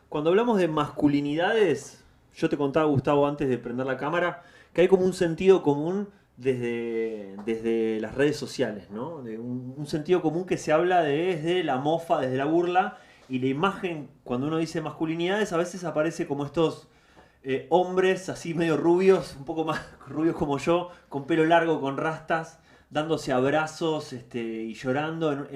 Cuando hablamos de masculinidades, yo te contaba, Gustavo, antes de prender la cámara, que hay como un sentido común desde las redes sociales, ¿no? De un sentido común que se habla desde la mofa, desde la burla, y la imagen, cuando uno dice masculinidades, a veces aparece como estos hombres así medio rubios, un poco más rubios como yo, con pelo largo, con rastas, dándose abrazos y llorando,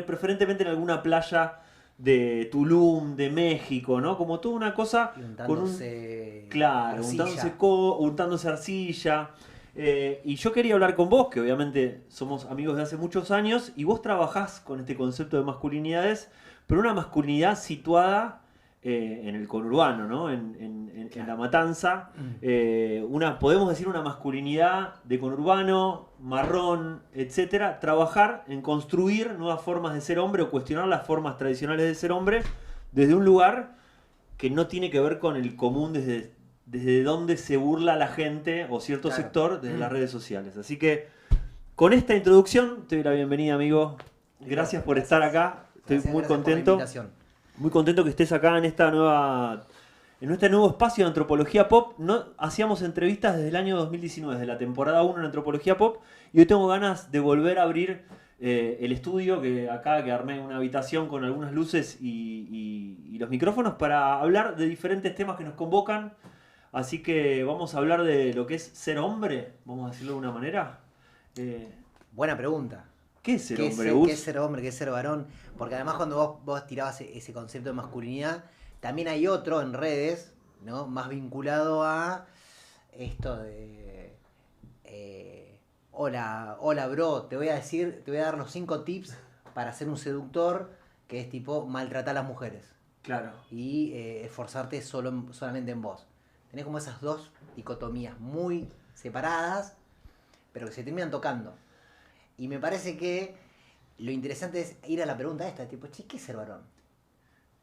preferentemente en alguna playa de Tulum, de México, ¿no? Como toda una cosa Y con un... untándose Claro, arcilla. untándose arcilla. Y yo quería hablar con vos, que obviamente somos amigos de hace muchos años, y vos trabajás con este concepto de masculinidades, pero una masculinidad situada en el conurbano, ¿no? En La Claro. Matanza. Podemos decir una masculinidad de conurbano, marrón, etcétera. Trabajar en construir nuevas formas de ser hombre o cuestionar las formas tradicionales de ser hombre desde un lugar que no tiene que ver con el común desde donde se burla la gente o cierto Claro. sector desde las redes sociales. Así que con esta introducción te doy la bienvenida, amigo. Listo, Gracias por estar gracias. acá. Estoy Gracias, gracias por la invitación. muy contento que estés acá en este nuevo espacio de antropología pop. No hacíamos entrevistas desde el año 2019, desde la temporada 1 en antropología pop, y hoy tengo ganas de volver a abrir el estudio que armé una habitación con algunas luces y los micrófonos para hablar de diferentes temas que nos convocan. Así que vamos a hablar de lo que es ser hombre, vamos a decirlo de una manera. Eh, Buena pregunta. ¿Qué es ser hombre, Qué es Gus? ser hombre? ¿Qué es ser varón? Porque además cuando vos tirabas ese concepto de masculinidad, también hay otro en redes, ¿no? Más vinculado a esto de... hola, hola bro, te voy a dar los 5 tips para ser un seductor, que es tipo maltratar a las mujeres Claro. y esforzarte solamente en vos. Tenés como esas dos dicotomías muy separadas, pero que se terminan tocando. Y me parece que lo interesante es ir a la pregunta esta, tipo, che, ¿qué es ser varón?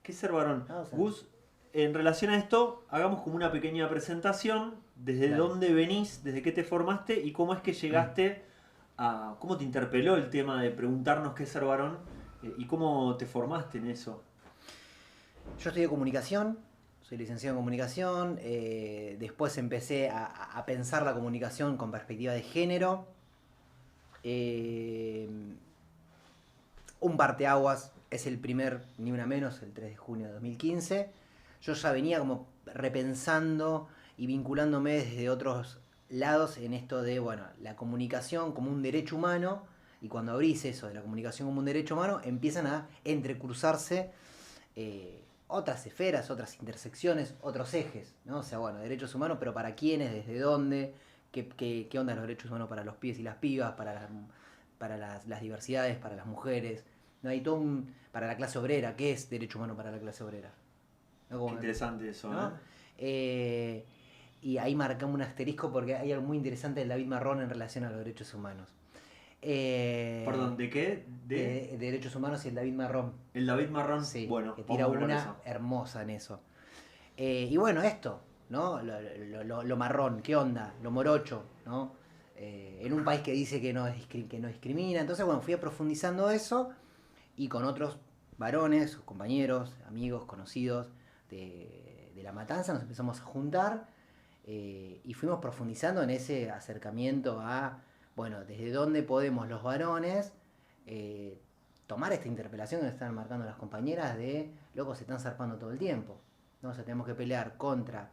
¿Qué es ser varón? ¿No? O sea, Gus, en relación a esto, hagamos como una pequeña presentación, desde dale. dónde venís, desde qué te formaste y cómo es que llegaste cómo te interpeló el tema de preguntarnos qué es ser varón y cómo te formaste en eso. Yo estudié comunicación, soy licenciado en comunicación, después empecé a pensar la comunicación con perspectiva de género. Eh, un parteaguas es el primer, ni una menos, el 3 de junio de 2015. Yo ya venía como repensando y vinculándome desde otros lados en esto de, bueno, la comunicación como un derecho humano, y cuando abrís eso de la comunicación como un derecho humano, empiezan a entrecruzarse otras esferas, otras intersecciones, otros ejes, ¿no? O sea, bueno, derechos humanos, pero ¿para quiénes? ¿Desde dónde? ¿Qué onda los derechos humanos para los pibes y las pibas? Para las diversidades, para las mujeres. ¿No? Hay todo para la clase obrera. ¿Qué es derecho humano para la clase obrera? ¿No? Qué interesante eso, ¿eh? ¿No? Eh, y ahí marcamos un asterisco porque hay algo muy interesante del David Marrón en relación a los derechos humanos. Perdón, ¿de qué? De derechos humanos y el David Marrón. El David Marrón. Sí, Bueno, que tira vamos a hablar de una eso. hermosa en eso. Y bueno, esto, ¿no? Lo marrón, ¿qué onda? Lo morocho, ¿no? En un país que dice que no discrimina. Entonces, bueno, fui profundizando eso y con otros varones, compañeros, amigos, conocidos de La Matanza nos empezamos a juntar y fuimos profundizando en ese acercamiento a, bueno, desde dónde podemos los varones eh, tomar esta interpelación que nos están marcando las compañeras de, locos, se están zarpando todo el tiempo. ¿No? O sea, tenemos que pelear contra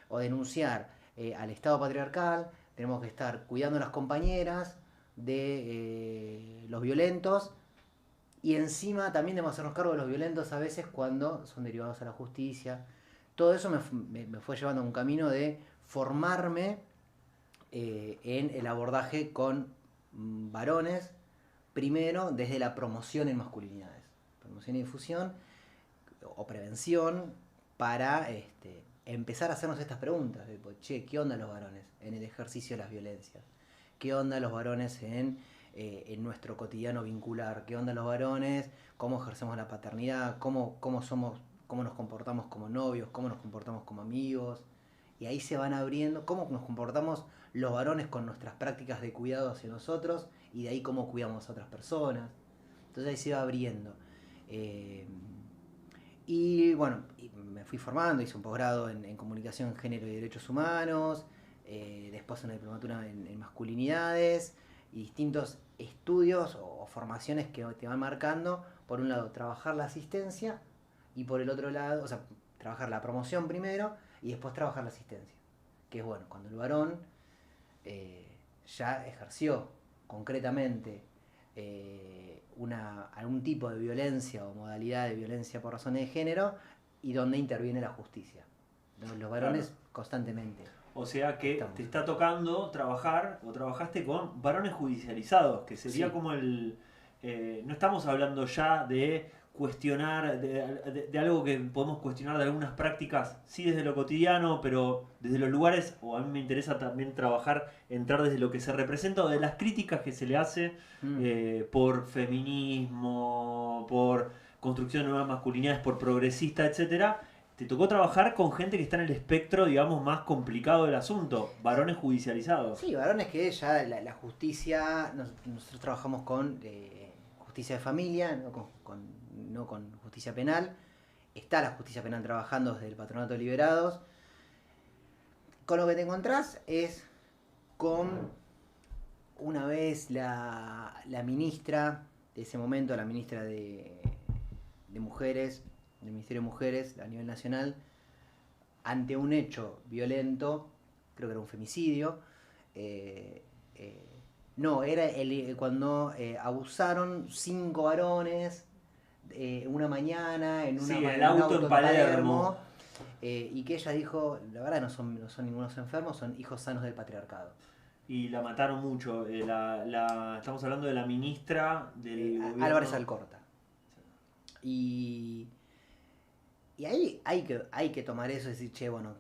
o denunciar al Estado patriarcal, tenemos que estar cuidando a las compañeras de los violentos y encima también debemos hacernos cargo de los violentos a veces cuando son derivados a la justicia. Todo eso me fue llevando a un camino de formarme en el abordaje con varones, primero desde la promoción en masculinidades. Promoción y difusión o prevención para empezar a hacernos estas preguntas. De, che, ¿qué onda los varones en el ejercicio de las violencias? ¿Qué onda los varones en nuestro cotidiano vincular? ¿Qué onda los varones? ¿Cómo ejercemos la paternidad? ¿Cómo somos, cómo nos comportamos como novios? ¿Cómo nos comportamos como amigos? Y ahí se van abriendo cómo nos comportamos los varones con nuestras prácticas de cuidado hacia nosotros y de ahí cómo cuidamos a otras personas. Entonces ahí se va abriendo. Y bueno, fui formando, hice un posgrado en comunicación, género y derechos humanos, después una diplomatura en masculinidades y distintos estudios o formaciones que te van marcando, por un lado, trabajar la asistencia y por el otro lado, o sea, trabajar la promoción primero y después trabajar la asistencia. Que es bueno, cuando el varón ya ejerció concretamente algún tipo de violencia o modalidad de violencia por razones de género y donde interviene la justicia. Los varones constantemente. O sea que te está tocando trabajar o trabajaste con varones judicializados, que sería como el... no estamos hablando ya de cuestionar, de algo que podemos cuestionar de algunas prácticas, sí desde lo cotidiano, pero desde los lugares, o a mí me interesa también trabajar, entrar desde lo que se representa o de las críticas que se le hace por feminismo, por construcción de nuevas masculinidades, por progresista, etcétera. Te tocó trabajar con gente que está en el espectro, digamos, más complicado del asunto, varones judicializados. Sí, varones que ya la justicia, nosotros trabajamos con justicia de familia, no con justicia penal. Está la justicia penal trabajando desde el Patronato de Liberados. Con lo que te encontrás es con, una vez la ministra de ese momento, la ministra de Mujeres, del Ministerio de Mujeres a nivel nacional, ante un hecho violento, creo que era un femicidio, cuando abusaron 5 varones una mañana en el auto en Palermo. Y que ella dijo, la verdad no son ningunos enfermos, son hijos sanos del patriarcado. Y la mataron mucho. Estamos hablando de la ministra del gobierno. Álvarez Alcorta. Y ahí hay que tomar eso y decir, che, bueno,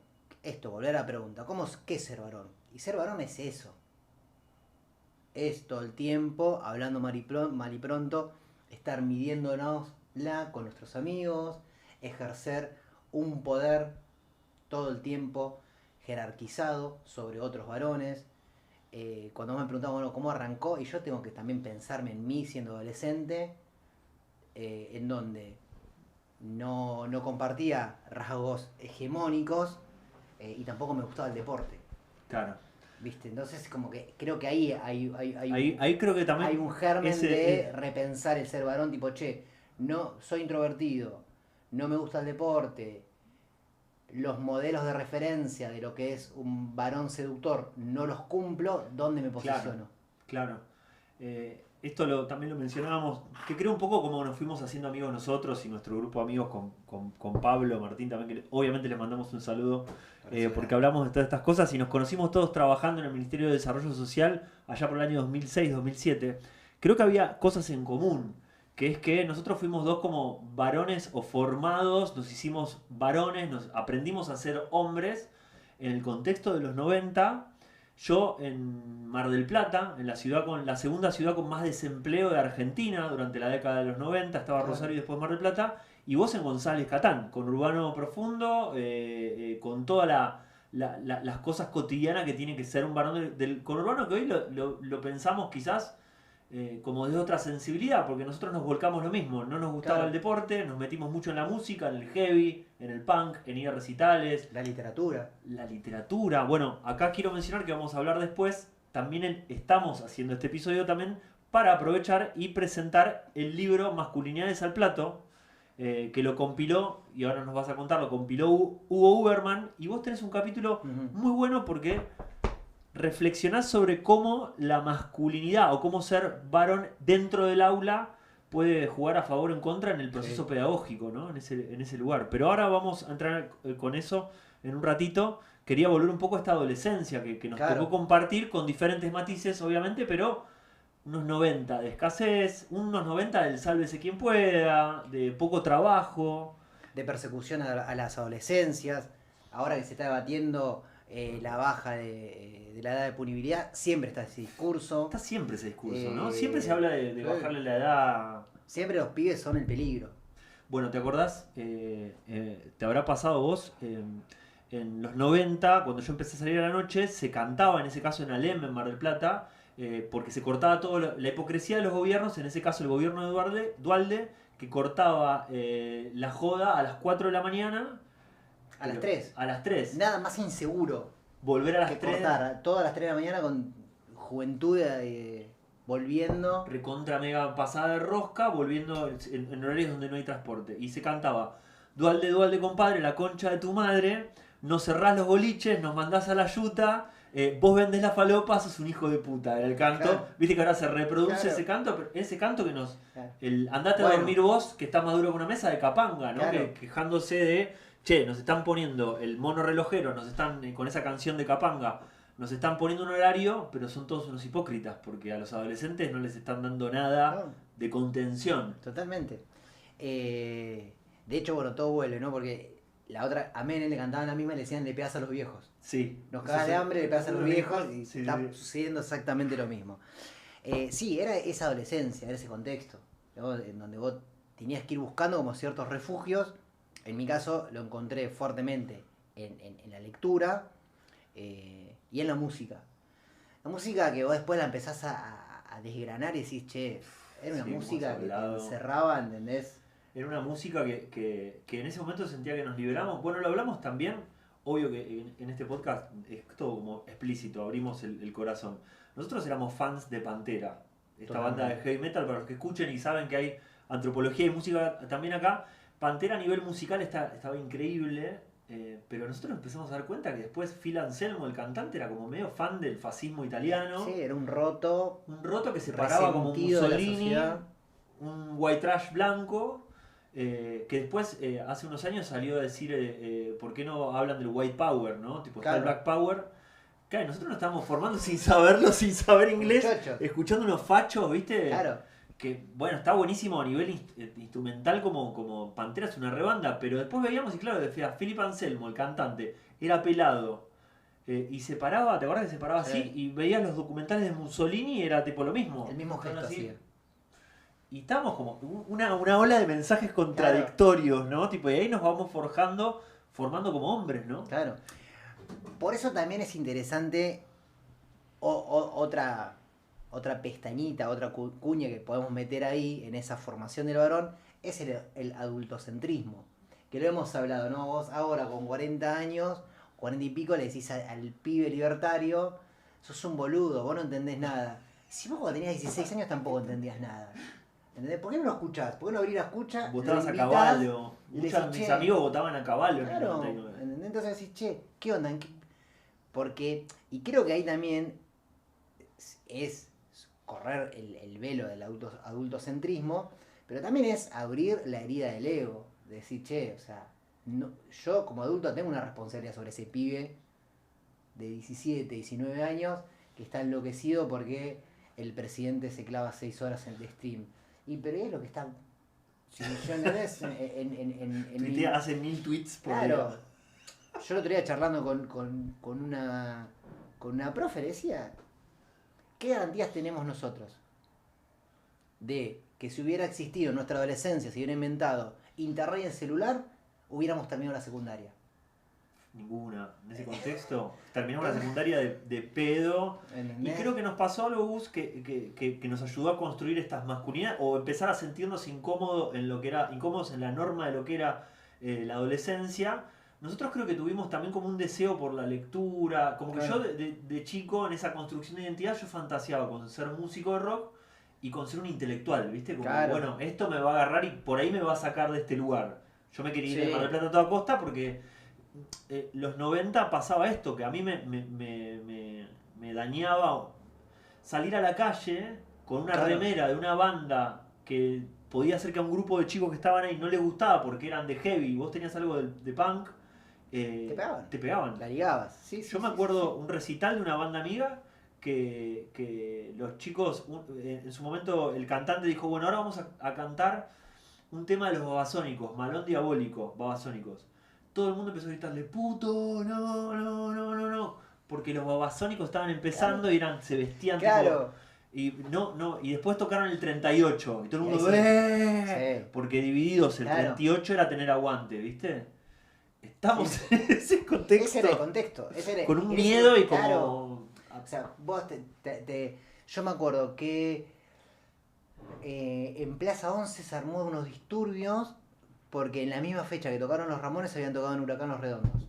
volver a la pregunta, ¿qué es ser varón? Y ser varón es eso. Es todo el tiempo, hablando mal y pronto, estar midiéndonosla con nuestros amigos, ejercer un poder todo el tiempo jerarquizado sobre otros varones. Cuando me preguntaban, bueno, ¿cómo arrancó? Y yo tengo que también pensarme en mí siendo adolescente, en donde no compartía rasgos hegemónicos y tampoco me gustaba el deporte. Claro. ¿Viste? Entonces como que creo que ahí ahí creo que también hay un germen de repensar el ser varón, tipo, che, no soy introvertido, no me gusta el deporte, los modelos de referencia de lo que es un varón seductor no los cumplo, ¿dónde me posiciono? Claro. Esto también lo mencionábamos, que creo un poco como nos fuimos haciendo amigos nosotros y nuestro grupo de amigos con Pablo, Martín también, que obviamente les mandamos un saludo, porque hablamos de todas estas cosas y nos conocimos todos trabajando en el Ministerio de Desarrollo Social allá por el año 2006-2007. Creo que había cosas en común, que es que nosotros fuimos dos como varones o formados, nos hicimos varones, nos aprendimos a ser hombres en el contexto de los 90. Yo en Mar del Plata, en la segunda ciudad con más desempleo de Argentina durante la década de los 90, estaba Rosario y después Mar del Plata, y vos en González Catán, con Urbano Profundo, con todas las cosas cotidianas que tiene que ser un varón del conurbano, que hoy lo pensamos quizás como de otra sensibilidad, porque nosotros nos volcamos lo mismo, no nos gustaba el deporte, nos metimos mucho en la música, en el heavy, en el punk, en ir a recitales. La literatura. Bueno, acá quiero mencionar que vamos a hablar después, también estamos haciendo este episodio también para aprovechar y presentar el libro Masculinidades al Plato, que lo compiló, y ahora nos vas a contar, lo compiló Hugo Uberman, y vos tenés un capítulo muy bueno porque reflexionás sobre cómo la masculinidad o cómo ser varón dentro del aula puede jugar a favor o en contra en el proceso pedagógico, ¿no? En ese lugar. Pero ahora vamos a entrar con eso en un ratito. Quería volver un poco a esta adolescencia que nos tocó compartir con diferentes matices, obviamente, pero unos 90 de escasez, unos 90 del sálvese quien pueda, de poco trabajo. De persecución a las adolescencias. Ahora que se está debatiendo la baja de la edad de punibilidad, siempre está ese discurso. Está siempre ese discurso, ¿no? Siempre se habla de bajarle la edad. Siempre los pibes son el peligro. Bueno, ¿te acordás? ¿Te habrá pasado vos? En los 90, cuando yo empecé a salir a la noche, se cantaba, en ese caso en Alem, en Mar del Plata, porque se cortaba toda la hipocresía de los gobiernos, en ese caso el gobierno de Dualde, que cortaba la joda a las 4 de la mañana, A las 3. A las 3. Nada más inseguro Volver a las que 3. cortar todas las 3 de la mañana con juventud volviendo. Recontra mega pasada de rosca, volviendo en horarios donde no hay transporte. Y se cantaba dualde, compadre, la concha de tu madre, nos cerrás los boliches, nos mandás a la yuta, vos vendés la falopa, sos un hijo de puta. Era el canto. Claro. Viste que ahora se reproduce Claro. ese canto, pero ese canto que nos... Claro. Andate Bueno. a dormir vos, que está más duro que una mesa de Capanga, ¿no? Claro. Quejándose de, che, nos están poniendo el mono relojero, nos están, con esa canción de Capanga, nos están poniendo un horario, pero son todos unos hipócritas, porque a los adolescentes no les están dando nada No. de contención. Totalmente. De hecho, bueno, todo vuelve, ¿no? Porque la otra, a Menem le cantaban la misma y le decían le pegas a los viejos. Sí. Nos cagas de hambre, le pegas a los viejos y Sí, está sí. sucediendo exactamente lo mismo. Sí, era esa adolescencia, era ese contexto, ¿no? En donde vos tenías que ir buscando como ciertos refugios. En mi caso lo encontré fuertemente en la lectura y en la música. La música que vos después la empezás a desgranar y decís, che, era una Sí, hemos música que te hablado. encerraba, ¿entendés? Era una música que en ese momento sentía que nos liberamos. Bueno, lo hablamos también, obvio que en este podcast es todo como explícito, abrimos el corazón. Nosotros éramos fans de Pantera, esta Totalmente. banda de heavy metal, para los que escuchen y saben que hay antropología y música también acá. Pantera a nivel musical estaba increíble, pero nosotros empezamos a dar cuenta que después Phil Anselmo, el cantante, era como medio fan del fascismo italiano. Sí, era un roto, Un roto que se paraba como resentido de la Mussolini, sociedad. un white trash blanco, que después hace unos años salió a decir ¿por qué no hablan del white power, ¿no? Tipo, está el Claro. black power. Claro, nosotros nos estábamos formando sin saberlo, sin saber inglés, Muchachos. escuchando unos fachos, ¿viste? Claro. Que bueno, está buenísimo a nivel instrumental como Pantera es una rebanda, pero después veíamos y claro, decía Philip Anselmo, el cantante, era pelado. Y se paraba, ¿te acuerdas que se paraba Sí. así? Y veías los documentales de Mussolini y era tipo lo mismo. El mismo Estaban gesto así. hacía. Y estábamos como una ola de mensajes contradictorios, ¿no? Tipo, y ahí nos vamos formando como hombres, ¿no? Claro. Por eso también es interesante otra pestañita, otra cuña que podemos meter ahí en esa formación del varón, es el adultocentrismo. Que lo hemos hablado, ¿no? Vos ahora con 40 años, 40 y pico, le decís al pibe libertario, sos un boludo, vos no entendés nada. Si vos cuando tenías 16 años tampoco entendías nada. ¿Entendés? ¿Por qué no lo escuchás? ¿Por qué no abrís la escucha? Votabas lo a invitás, caballo. le Muchos decís, de mis "Che, amigos votaban a caballo en el claro, 99. ¿entendés? Entonces decís, che, ¿qué onda? Porque, y creo que ahí también es correr el velo del adultocentrismo, pero también es abrir la herida del ego. De decir, che, o sea, no, yo como adulto tengo una responsabilidad sobre ese pibe de 17, 19 años que está enloquecido porque el presidente se clava 6 horas en el stream. Pero es lo que está... Si yo entendés, Tuitea, hace 1000 tweets por Claro. día. Yo el otro día charlando con una profe le decía, ¿qué garantías tenemos nosotros de que si hubiera existido en nuestra adolescencia, si hubiera inventado internet y el celular, hubiéramos terminado la secundaria? Ninguna. En ese contexto, terminamos la secundaria de pedo. Y ¿Entendés? creo que nos pasó algo, Gus, que nos ayudó a construir estas masculinidades o empezar a sentirnos incómodos incómodos en la norma de lo que era la adolescencia. Nosotros creo que tuvimos también como un deseo por la lectura, como que Claro. yo de chico en esa construcción de identidad yo fantaseaba con ser músico de rock y con ser un intelectual, ¿viste? Como, Claro. bueno, esto me va a agarrar y por ahí me va a sacar de este lugar. Yo me quería ir Sí. de Mar del Plata a toda costa porque los 90 pasaba esto, que a mí me dañaba salir a la calle con una Claro. remera de una banda que podía ser que a un grupo de chicos que estaban ahí no les gustaba porque eran de heavy y vos tenías algo de punk. Te pegaban. Te pegaban. La ligabas. Sí, Yo me acuerdo un recital de una banda amiga que los chicos, en su momento el cantante dijo, bueno, ahora vamos a cantar un tema de los Babasónicos, Malón Diabólico, Babasónicos. Todo el mundo empezó a gritarle, puto, no, no, no, no, no. Porque los Babasónicos estaban empezando y se vestían Claro. tipo... Y después tocaron el 38 y todo el Y mundo ahí sí. ¡eh! Sí. Porque divididos el Claro. 38 era tener aguante, ¿viste? Estamos en ese contexto. Ese era el contexto. Con un ese- miedo y claro. como... O sea, vos yo me acuerdo que en Plaza 11 se armó unos disturbios porque en la misma fecha que tocaron los Ramones habían tocado en Huracán Los Redondos.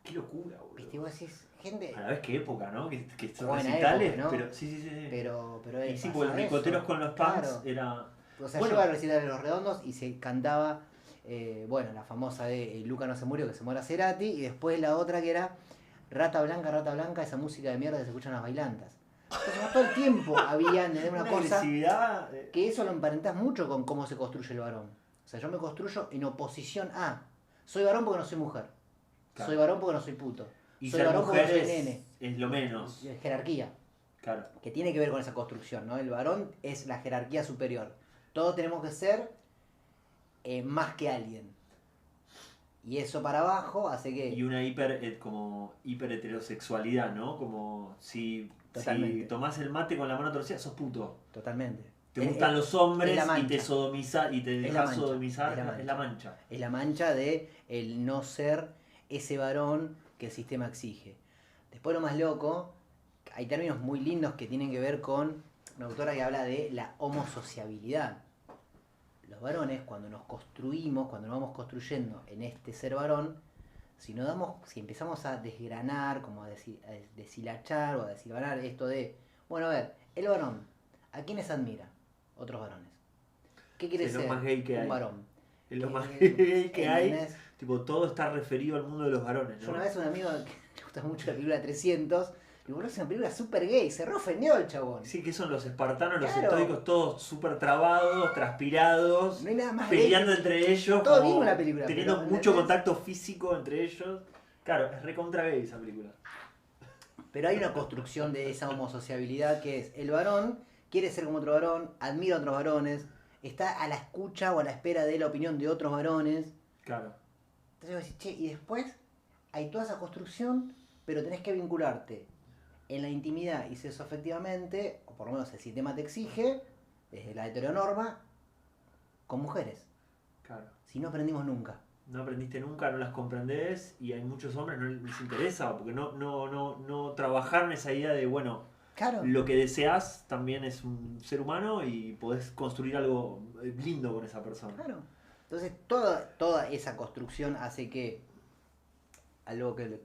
Qué locura, boludo. ¿Viste? Vos decís, gente... A la vez qué época, ¿no? Que son Buena recitales, época, ¿no? pero sí. Pero Y sí, pasaba porque los Ricoteros eso. con los Punks Claro. era... O sea, Bueno. yo iba a recitar de Los Redondos y se cantaba, la famosa de Luca no se murió, que se muera Cerati, y después la otra que era Rata Blanca, esa música de mierda que se escuchan en las bailantas. Entonces todo el tiempo había una cosa agresividad. que eso lo emparentás mucho con cómo se construye el varón. O sea, yo me construyo en oposición a, soy varón porque no soy mujer, Claro. soy varón porque no soy puto, Y soy ser varón porque no mujer soy nene. es lo menos. Jerarquía. Claro. Que tiene que ver con esa construcción, ¿no? El varón es la jerarquía superior. Todos tenemos que ser más que alguien. Y eso para abajo hace que... Y una como hiper heterosexualidad, ¿no? Como si Totalmente. tomás el mate con la mano torcida, sos puto. Totalmente. Te gustan los hombres es la y te mancha. sodomizas y te Es la dejas mancha, sodomizar. es la mancha. Es la mancha. Es la mancha de el no ser ese varón que el sistema exige. Después lo más loco, hay términos muy lindos que tienen que ver con una autora que habla de la homosociabilidad. Los varones, cuando nos construimos, cuando nos vamos construyendo en este ser varón, si empezamos a desgranar, como a deshilachar o a deshilanar esto de, bueno, a ver, el varón, ¿a quiénes admira? Otros varones. ¿Qué quiere Es lo ser más gay que un hay. varón? Es lo más gay que hay. ¿Entendés? Tipo, todo está referido al mundo de los varones, Yo ¿no? una vez un amigo que le gusta mucho la película 300, y boludo, es una película súper gay, se re ofendió el chabón. Sí, que son los espartanos, los Claro. estoicos, todos súper trabados, transpirados, No hay nada más peleando gay. entre ellos, Todo como bien con la película, teniendo pero, mucho ¿entendés? contacto físico entre ellos. Claro, es recontra gay esa película. Pero hay una construcción de esa homosociabilidad que es el varón quiere ser como otro varón, admira a otros varones, está a la escucha o a la espera de la opinión de otros varones. Claro. Entonces vos decís, che, y después hay toda esa construcción, pero tenés que vincularte en la intimidad y sexo efectivamente, o por lo menos el sistema te exige, desde la heteronorma, con mujeres. Claro. Si no aprendimos nunca. No aprendiste nunca, no las comprendés y hay muchos hombres no les interesa porque no trabajaron esa idea de, bueno, Claro. lo que deseas también es un ser humano y podés construir algo lindo con esa persona. Claro. Entonces toda esa construcción hace que algo que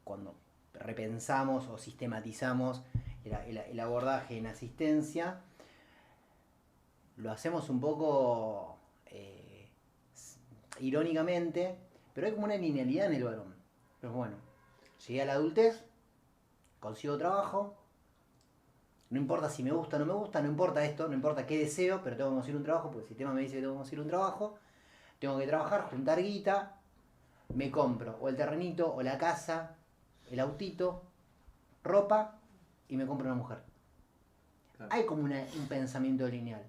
cuando repensamos o sistematizamos el abordaje en asistencia, lo hacemos un poco irónicamente, pero hay como una linealidad en el varón. Pero bueno, llegué a la adultez, consigo trabajo, no importa si me gusta o no me gusta, no importa esto, no importa qué deseo, pero tengo que conseguir un trabajo, porque el sistema me dice que tengo que conseguir un trabajo, tengo que trabajar, juntar guita, me compro o el terrenito, o la casa, el autito, ropa, y me compro una mujer. Claro. Hay como un pensamiento lineal.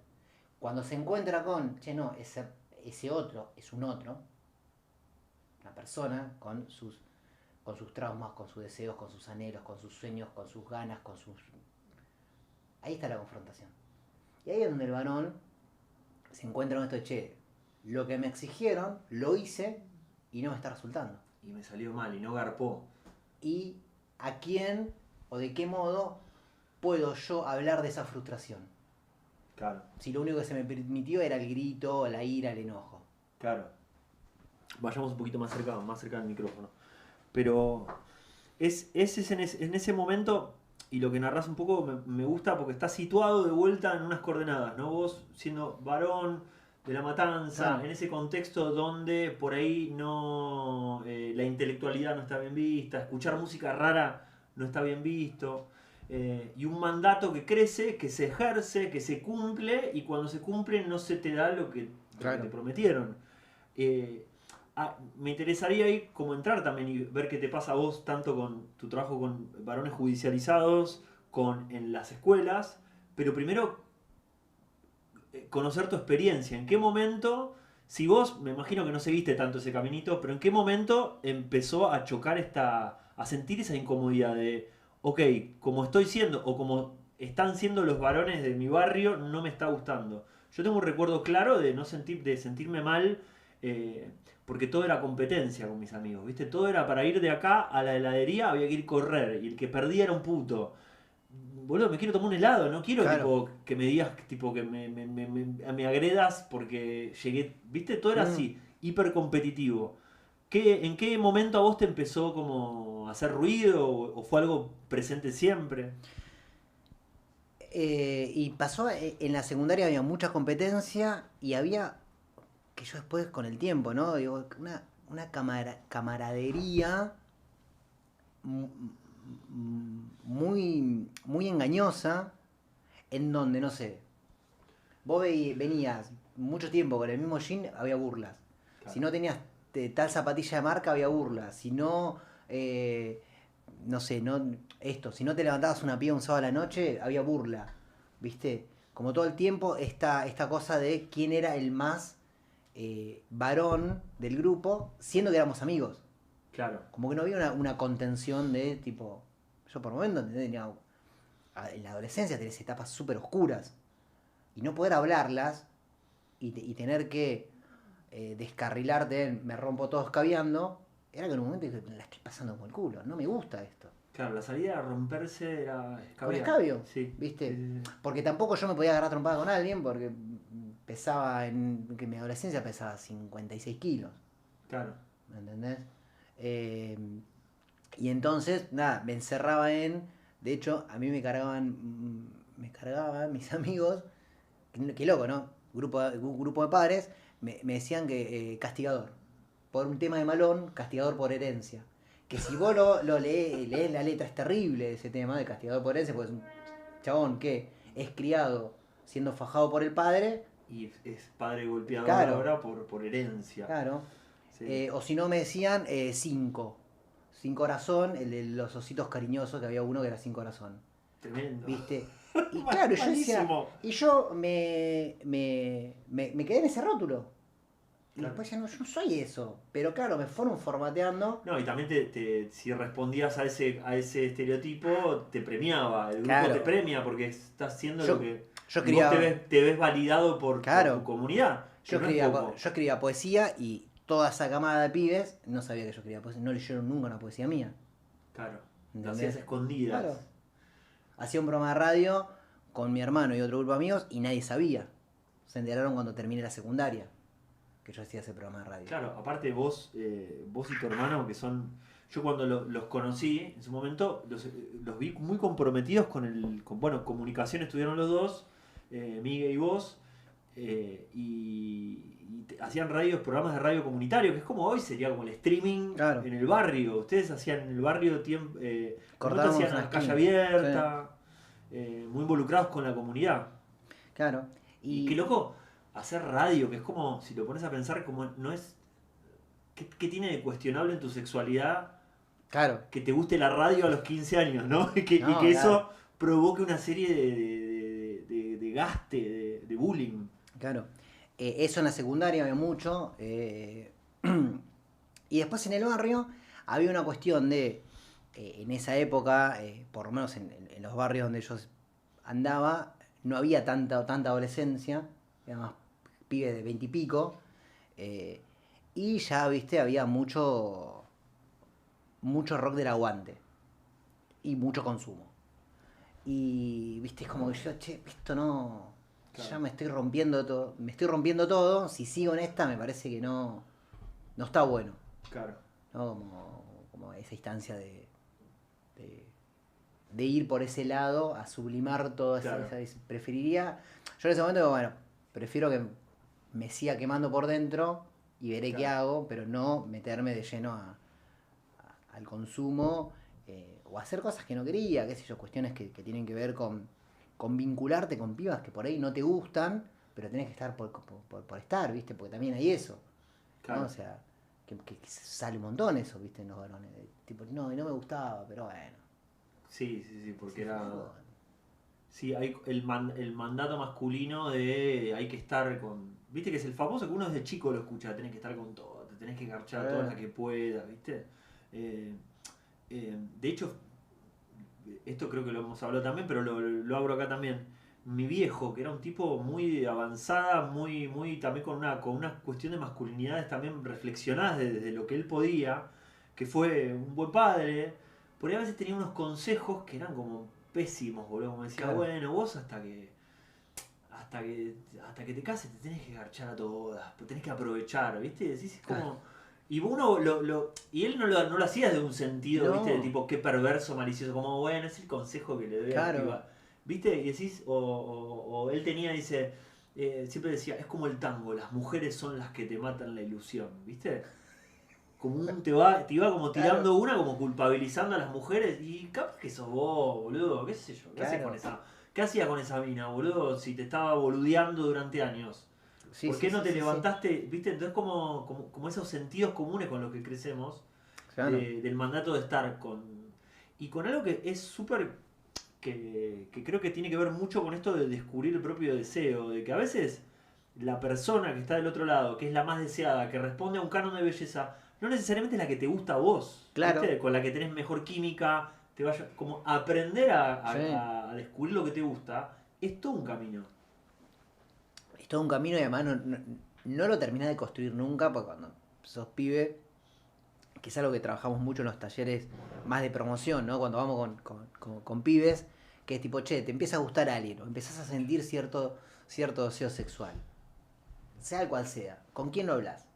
Cuando se encuentra con, che, no, ese otro es un otro, una persona con sus traumas, con sus deseos, con sus anhelos, con sus sueños, con sus ganas, con sus... Ahí está la confrontación. Y ahí es donde el varón se encuentra con esto de, che, lo que me exigieron, lo hice y no me está resultando. Y me salió mal y no garpó. ¿Y a quién o de qué modo puedo yo hablar de esa frustración? Claro, Si lo único que se me permitió era el grito, la ira, el enojo. claro. Vayamos un poquito más cerca del micrófono. Pero es en ese momento, y lo que narras un poco me gusta porque está situado de vuelta en unas coordenadas, ¿no? Vos siendo varón de la matanza, Claro. en ese contexto donde por ahí no la intelectualidad no está bien vista, escuchar música rara no está bien visto, y un mandato que crece, que se ejerce, que se cumple, y cuando se cumple no se te da lo que Claro. te prometieron. Me interesaría ahí como entrar también y ver qué te pasa a vos, tanto con tu trabajo con varones judicializados, en las escuelas, pero primero conocer tu experiencia. ¿En qué momento, si vos, me imagino que no seguiste tanto ese caminito, pero en qué momento empezó a chocar a sentir esa incomodidad de, ok, como estoy siendo o como están siendo los varones de mi barrio, no me está gustando? Yo tengo un recuerdo claro de sentirme mal, porque todo era competencia con mis amigos, ¿viste? Todo era para ir de acá a la heladería, había que ir correr, y el que perdía era un puto. boludo, me quiero tomar un helado, no quiero Claro. tipo que me digas tipo que me agredas porque llegué, viste, todo era Mm. así, hiper competitivo. ¿En qué momento a vos te empezó como a hacer ruido o fue algo presente siempre? Y pasó, en la secundaria había mucha competencia y había, que yo después con el tiempo, ¿no? Digo, una camaradería muy, muy engañosa, en donde, no sé, vos venías mucho tiempo con el mismo jean, había burlas. Si Claro. no tenías tal zapatilla de marca, había burlas. Si no, eh, no sé, si no te levantabas una piba un sábado a la noche, había burla. ¿Viste? Como todo el tiempo, esta cosa de quién era el más varón del grupo, siendo que éramos amigos. Claro, Como que no había una contención de tipo. Yo por momentos tenía. En la adolescencia tenés etapas súper oscuras. Y no poder hablarlas y tener que descarrilarte en me rompo todo escabeando, era que en un momento dije, la estoy pasando como el culo, no me gusta esto. claro, la salida era romperse, era Con escabiar. escabio, Sí, ¿viste? sí, sí, sí. Porque tampoco yo me podía agarrar trompada con alguien porque que en mi adolescencia pesaba 56 kilos, Claro, ¿me entendés? Eh, y entonces, nada, me encerraba de hecho, a mí me cargaban mis amigos, qué loco, ¿no? Grupo de padres, me decían que castigador. Por un tema de malón, castigador por herencia. Que si vos lo lees la letra, es terrible ese tema de castigador por herencia, porque es un chabón que es criado siendo fajado por el padre. y es padre golpeador Claro, ahora por herencia. claro. Sí, O si no me decían cinco. Sin corazón, el de los ositos cariñosos, que había uno que era sin corazón. tremendo. ¿Viste? Y claro, yo decía, Malísimo. y yo me quedé en ese rótulo. Y Claro. después ya no, yo no soy eso. Pero claro, me fueron formateando. No, y también si respondías a ese estereotipo, te premiaba. El grupo te Claro, premia porque estás haciendo lo yo, que. yo Y vos escribía, te ves validado por tu claro, comunidad, que yo no es escribía, poco. yo escribía poesía y toda esa camada de pibes no sabía que yo escribía poesía. No leyeron nunca una poesía mía. Claro, lo hacías ¿Entendés? escondidas. Claro. Hacía un programa de radio con mi hermano y otro grupo de amigos y nadie sabía. Se enteraron cuando terminé la secundaria que yo hacía ese programa de radio. Claro, aparte vos y tu hermano, que son. Yo cuando los conocí, en su momento, los vi muy comprometidos bueno, comunicación estuvieron los dos, Miguel y vos, y hacían programas de radio comunitario, que es como hoy sería como el streaming Claro. en el barrio. Ustedes hacían en el barrio tiempo, Cortábamos hacían una a calle esquina. abierta, muy involucrados con la comunidad. Claro. Y qué loco hacer radio, que es como, si lo pones a pensar, como no es. ¿Qué tiene de cuestionable en tu sexualidad Claro. que te guste la radio a los 15 años, ¿no? Y que No, eso claro. provoque una serie de gaste, de bullying. Claro. Eso en la secundaria había mucho. Y después en el barrio había una cuestión de, en esa época, por lo menos en los barrios donde yo andaba, no había tanta adolescencia, era más pibes de 20 y pico. Y ya, viste, había mucho rock del aguante y mucho consumo. Y, viste, es como que yo, che, esto no. Claro. Ya me estoy rompiendo todo. Si sigo en esta, me parece que no está bueno. Claro. ¿No? Como esa instancia de, de ir por ese lado a sublimar todo Claro. preferiría. Yo en ese momento digo, bueno, prefiero que me siga quemando por dentro y veré qué Claro. hago, pero no meterme de lleno al consumo o hacer cosas que no quería, qué sé yo, cuestiones que tienen que ver con vincularte con pibas que por ahí no te gustan, pero tenés que estar por estar, ¿viste? Porque también hay eso, Claro. ¿no? O sea, que sale un montón eso, ¿viste? En los varones. Tipo, no, y no me gustaba, pero bueno. Sí, porque Sí, era. bueno. Sí, hay el mandato masculino de hay que estar con. Viste que es el famoso que uno desde chico lo escucha, tenés que estar con todo, te tenés que garchar todas las que puedas, ¿viste? De hecho, esto creo que lo hemos hablado también, pero lo abro acá también. Mi viejo, que era un tipo muy avanzada, muy también con una cuestión de masculinidades también reflexionadas desde lo que él podía, que fue un buen padre, por ahí a veces tenía unos consejos que eran como pésimos, boludo. Como decía, Claro. bueno, vos hasta que te cases te tenés que garchar a todas, tenés que aprovechar, ¿viste? Y decís, es como... Claro. Y uno y él no lo hacía de un sentido, ¿viste? De No, tipo, qué perverso, malicioso, como, bueno, es el consejo que le doy a la claro. piba. ¿Viste? Y decís, o él tenía, dice, siempre decía, es como el tango, las mujeres son las que te matan la ilusión, ¿viste? Como te iba como Claro. tirando una, como culpabilizando a las mujeres, y capaz que sos vos, boludo, qué sé yo, Claro. qué hacías con esa mina, boludo, si te estaba boludeando durante años? Sí, ¿Por sí, qué no sí, te sí, sí. levantaste? ¿Viste? Entonces como esos sentidos comunes con los que crecemos, Claro. del mandato de estar y con algo que es súper, que creo que tiene que ver mucho con esto de descubrir el propio deseo, de que a veces la persona que está del otro lado, que es la más deseada, que responde a un canon de belleza, no necesariamente es la que te gusta a vos, Claro. ¿viste? Con la que tenés mejor química, te vaya, como aprender a, Sí. a descubrir lo que te gusta, es todo un camino. Es todo un camino y además no lo terminás de construir nunca, porque cuando sos pibe, que es algo que trabajamos mucho en los talleres más de promoción, ¿no? Cuando vamos con pibes, que es tipo, che, te empieza a gustar alguien, o empezás a sentir cierto deseo sexual, sea el cual sea. ¿Con quién lo hablas?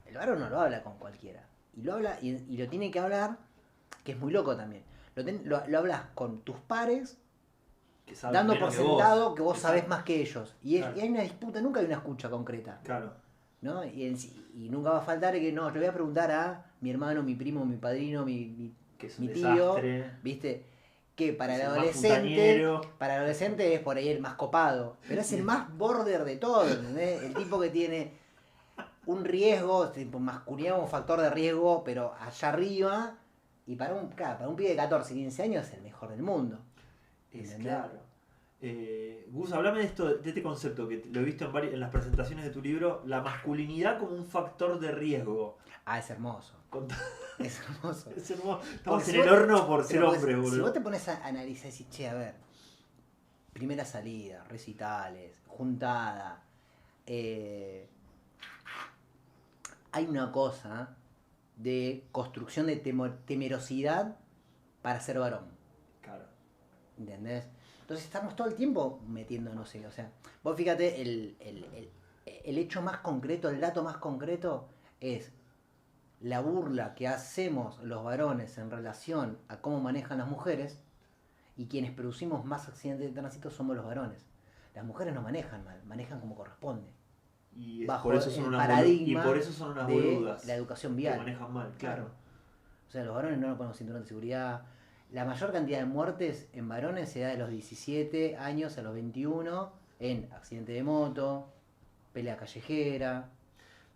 El varón no lo habla con cualquiera. Y lo habla y lo tiene que hablar, que es muy loco también. Lo hablas con tus pares, Que saben dando menos por que vos. sentado que vos sabés Exacto. más que ellos. Y, Claro, y hay una disputa, nunca hay una escucha concreta. claro. ¿No? Y nunca va a faltar que no, le voy a preguntar a mi hermano, mi primo, mi padrino, Que es un mi tío, desastre. ¿viste? Que para Es el el más adolescente, putañero. para el adolescente es por ahí el más copado, pero es el más border de todo, ¿entendés? El tipo que tiene un riesgo, tipo masculinidad un factor de riesgo, pero allá arriba, y claro, para un pibe de 14, 15 años es el mejor del mundo. Es ¿Entendés? claro. Gus, hablame de este concepto que lo he visto en las presentaciones de tu libro, la masculinidad como un factor de riesgo. Ah, es hermoso. Contá- Es hermoso. Es hermoso. Estamos Porque en si el vos, horno por ser pero porque hombres, si vos boludo. te pones a analizar y decís, che, a ver, primera salida, recitales, juntada, eh, hay una cosa de construcción de temerosidad para ser varón. Claro. ¿Entendés? Entonces estamos todo el tiempo metiéndonos en, o sea, vos fíjate, el hecho más concreto, el dato más concreto es la burla que hacemos los varones en relación a cómo manejan las mujeres, y quienes producimos más accidentes de tránsito somos los varones. Las mujeres no manejan mal, manejan como corresponde, Y bajo por eso son el unas y paradigma por eso son unas de boludas la educación que vial. manejan mal, claro. O sea, los varones no nos ponemos cinturón de seguridad. La mayor cantidad de muertes en varones se da de los 17 años a los 21 en accidente de moto, pelea callejera.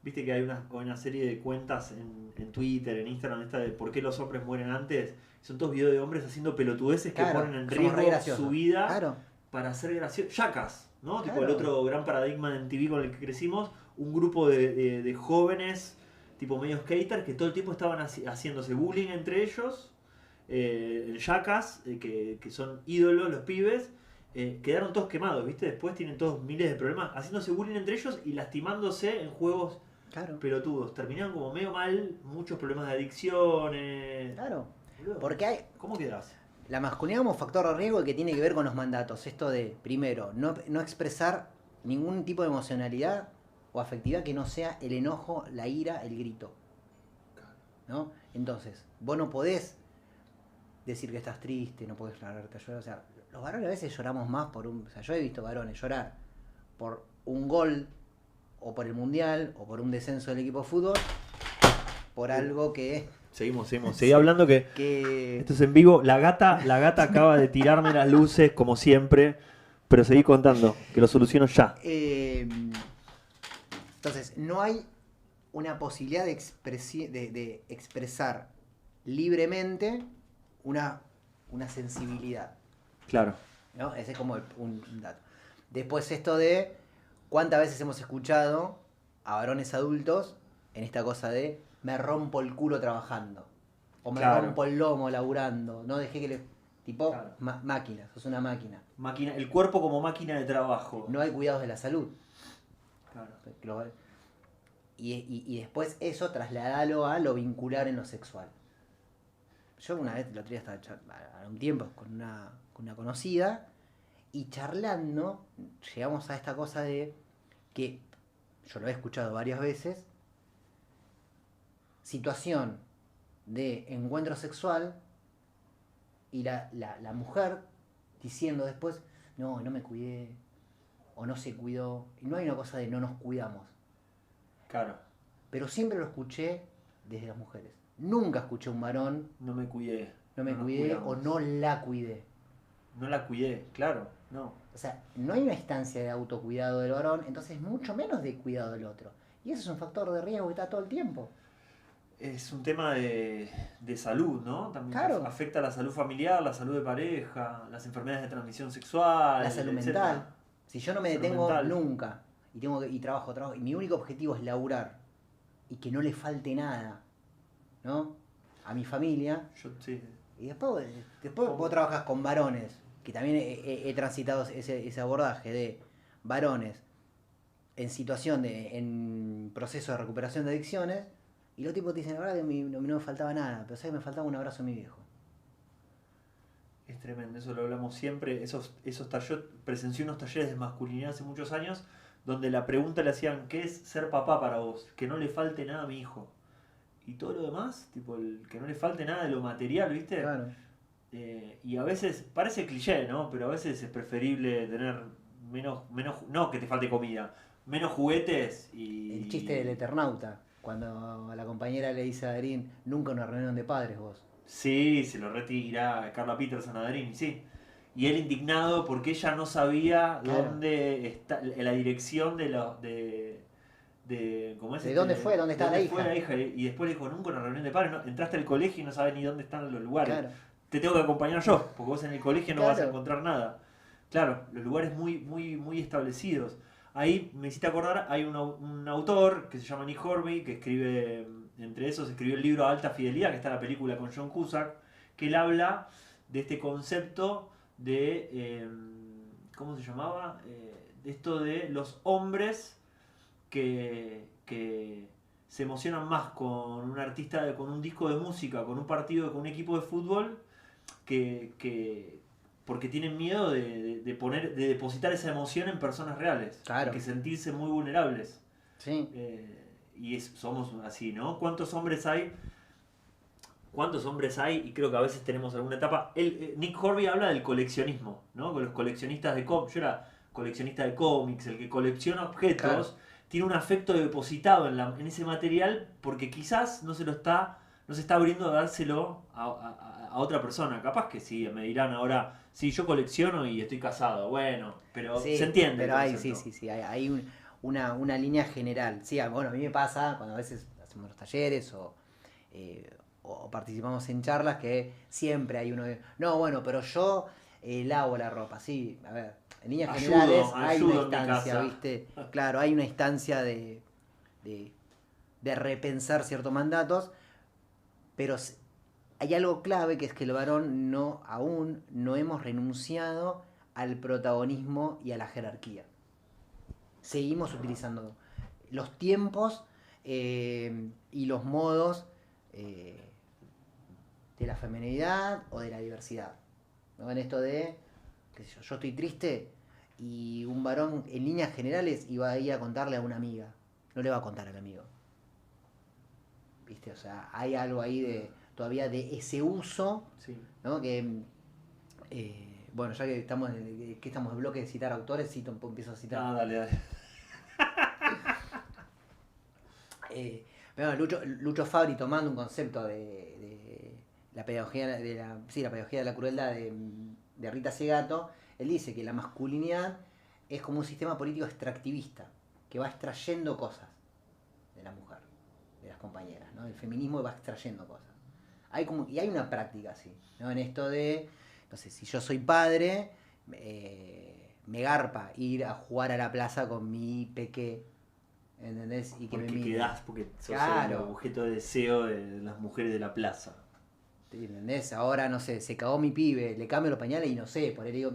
Viste que hay una serie de cuentas en Twitter, en Instagram, esta de por qué los hombres mueren antes. Son todos videos de hombres haciendo pelotudeces que Claro, ponen en somos re riesgo graciosos. su vida Claro, para ser graciosos. Yacas, ¿no? Tipo el claro. otro gran paradigma de MTV con el que crecimos. Un grupo de jóvenes, tipo medio skaters, que todo el tiempo estaban haciéndose bullying entre ellos. En Yacas, que son ídolos los pibes. Quedaron todos quemados, ¿viste? Después tienen todos miles de problemas haciéndose bullying entre ellos y lastimándose en juegos Claro, pelotudos. Terminaron como medio mal, muchos problemas de adicciones. claro. Boludo, Porque hay ¿cómo quedás? la masculinidad como factor de riesgo que tiene que ver con los mandatos. Esto de, primero, no expresar ningún tipo de emocionalidad o afectividad que no sea el enojo, la ira, el grito. ¿No? Entonces, vos no podés decir que estás triste, no podés largarte a llorar. O sea, los varones a veces lloramos más por un... O sea, yo he visto varones llorar por un gol, o por el mundial, o por un descenso del equipo de fútbol, por algo que... Seguimos. Seguí hablando que que esto es en vivo. La gata acaba de tirarme las luces, como siempre. Pero seguí contando, que lo soluciono ya. entonces, no hay una posibilidad de expresar libremente una sensibilidad. Claro. ¿No? Ese es como un dato. Después esto de cuántas veces hemos escuchado a varones adultos en esta cosa de me rompo el culo trabajando. O me Claro. rompo el lomo laburando. No dejé que le... Tipo, Claro. máquina, sos una máquina. El cuerpo como máquina de trabajo. No hay cuidados de la salud. Claro. Y después eso trasladalo a lo vincular en lo sexual. yo una vez, el otro día estaba a un tiempo con una conocida y charlando, llegamos a esta cosa de que yo lo he escuchado varias veces, situación de encuentro sexual y la mujer diciendo después, no me cuidé, o no se cuidó, y no hay una cosa de no nos cuidamos. Claro. Pero siempre lo escuché desde las mujeres. Nunca escuché a un varón, No me cuidé. no me nos cuidé cuidamos. o no la cuidé. No la cuidé, claro, no. O sea, no hay una instancia de autocuidado del varón, entonces mucho menos de cuidado del otro. Y eso es un factor de riesgo que está todo el tiempo. Es un tema de salud, ¿no? También Claro. afecta a la salud familiar, la salud de pareja, las enfermedades de transmisión sexual, La salud etcétera. mental. Si yo no me Salud detengo mental. nunca y trabajo, y mi único objetivo es laburar y que no le falte nada, ¿no? A mi familia. Yo, sí. Y después vos trabajás con varones, que también he transitado ese abordaje de varones en situación en proceso de recuperación de adicciones, y los tipos te dicen, la verdad que no me faltaba nada, pero sabes que me faltaba un abrazo a mi viejo. Es tremendo, eso lo hablamos siempre. Yo presencié unos talleres de masculinidad hace muchos años donde la pregunta le hacían, ¿qué es ser papá para vos? Que no le falte nada a mi hijo. Y todo lo demás, tipo, que no le falte nada de lo material, ¿viste? Claro. Y a veces, parece cliché, ¿no? Pero a veces es preferible tener menos, no que te falte comida, menos juguetes y... El chiste del Eternauta, cuando a la compañera le dice a Darín, nunca una reunión de padres vos. Sí, se lo retira Carla Peterson a Darín, sí. Y él indignado porque ella no sabía Claro. dónde está la dirección de los ¿cómo es ¿De dónde fue? ¿Dónde está la fue hija? la hija? Y después le dijo, nunca una reunión de padres, no, entraste al colegio y no sabes ni dónde están los lugares. Claro. Te tengo que acompañar yo, porque vos en el colegio no vas a Claro. encontrar nada. Claro, los lugares muy, muy, muy establecidos. Ahí me hiciste acordar, hay un autor que se llama Nick Hornby, que escribe, entre esos escribió el libro Alta Fidelidad, que está en la película con John Cusack, que él habla de este concepto de, ¿cómo se llamaba? De esto de los hombres que se emocionan más con un artista, con un disco de música, con un partido, con un equipo de fútbol, porque tienen miedo de depositar esa emoción en personas reales. Claro. Que sentirse muy vulnerables. Sí. Y somos así, ¿no? ¿Cuántos hombres hay? Y creo que a veces tenemos alguna etapa. Nick Hornby habla del coleccionismo, ¿no? Con los coleccionistas de cómics. Yo era coleccionista de cómics, el que colecciona objetos, Claro. tiene un afecto depositado en ese material porque quizás no se está abriendo a dárselo a otra persona. Capaz que sí, me dirán ahora, sí, yo colecciono y estoy casado. Bueno, pero Sí, se entiende. Pero el sí, concepto. hay una línea general. Sí, bueno, a mí me pasa cuando a veces hacemos los talleres o participamos en charlas que siempre hay uno de, no, bueno, pero yo lavo la ropa. Sí, a ver, en líneas Ayudo generales hay en una mi instancia, casa. ¿viste? Claro, hay una instancia de repensar ciertos mandatos, pero hay algo clave que es que el varón aún no hemos renunciado al protagonismo y a la jerarquía. Seguimos utilizando los tiempos y los modos de la feminidad o de la diversidad, ¿no? En esto de, qué sé yo estoy triste y un varón en líneas generales iba a ir a contarle a una amiga, no le va a contar al amigo. ¿Viste? O sea, hay algo ahí todavía de ese uso, Sí. ¿no? Que bueno, ya que estamos en bloque de citar autores, empiezo a citar. Ah, dale. Bueno, Lucho Fabri, tomando un concepto de la pedagogía la pedagogía de la crueldad de Rita Segato, él dice que la masculinidad es como un sistema político extractivista que va extrayendo cosas de la mujer, de las compañeras, ¿no? El feminismo va extrayendo cosas. Y hay una práctica así, ¿no? En esto de, entonces, si yo soy padre, me garpa ir a jugar a la plaza con mi peque, ¿entendés? Y que Porque me mire. quedás, porque sos Claro. el objeto de deseo de las mujeres de la plaza. ¿Entendés? Ahora, no sé, se cagó mi pibe, le cambio los pañales y no sé, por ahí le digo,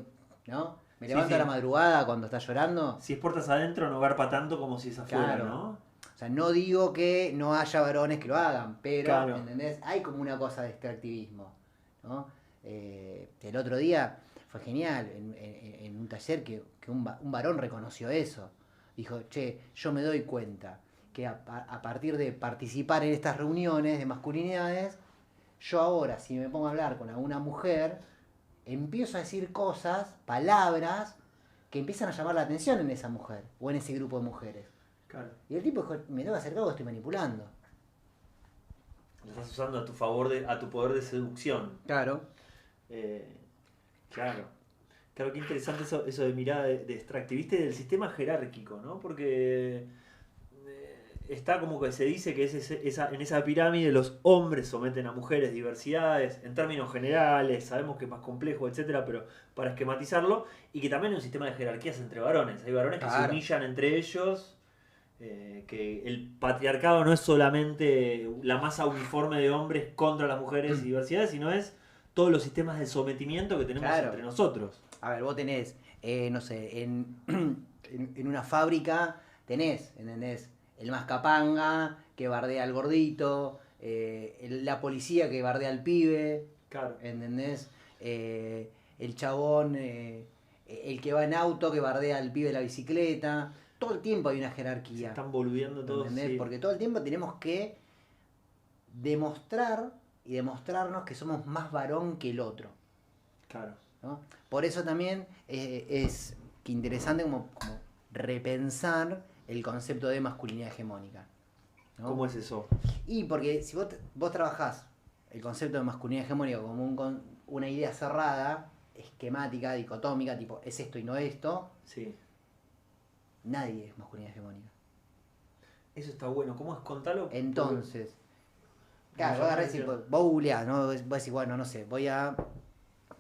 ¿no? Me Sí, levanto sí. a la madrugada cuando está llorando. Si es puertas adentro, no garpa tanto como si es afuera, Claro. ¿no? O sea, no digo que no haya varones que lo hagan, pero, Claro. ¿entendés? Hay como una cosa de extractivismo. ¿no? El otro día fue genial, en un taller que un varón reconoció eso. Dijo, che, yo me doy cuenta que a partir de participar en estas reuniones de masculinidades, yo ahora, si me pongo a hablar con alguna mujer, empiezo a decir cosas, palabras, que empiezan a llamar la atención en esa mujer o en ese grupo de mujeres. Claro. Y el tipo dijo, me tengo que hacer cargo, estoy manipulando. Lo estás usando a tu favor, a tu poder de seducción. Claro. Claro. Claro, qué interesante eso de mirada de extractivista y del sistema jerárquico, ¿no? Porque está como que se dice que en esa pirámide los hombres someten a mujeres, diversidades, en términos generales, sabemos que es más complejo, etcétera, pero para esquematizarlo, y que también hay un sistema de jerarquías entre varones. Hay varones que se humillan entre ellos, que el patriarcado no es solamente la masa uniforme de hombres contra las mujeres y diversidades, sino es todos los sistemas de sometimiento que tenemos entre nosotros. A ver, vos tenés, no sé, en una fábrica tenés, ¿entendés? El mascapanga que bardea al gordito, la policía que bardea al pibe, claro. ¿Entendés? El chabón, el que va en auto que bardea al pibe de la bicicleta. Todo el tiempo hay una jerarquía. Se están volviendo todos. ¿Entendés? Sí. Porque todo el tiempo tenemos que demostrar y demostrarnos que somos más varón que el otro. Claro. ¿No? Por eso también es interesante como repensar el concepto de masculinidad hegemónica, ¿no? ¿Cómo es eso? Y porque si vos trabajás el concepto de masculinidad hegemónica como una idea cerrada, esquemática, dicotómica, tipo es esto y no esto, sí. Nadie es masculinidad hegemónica. Eso está bueno. ¿Cómo es contarlo? Entonces, claro, vos agarrás y vos googleás, ¿no? Vos decís, bueno, no sé,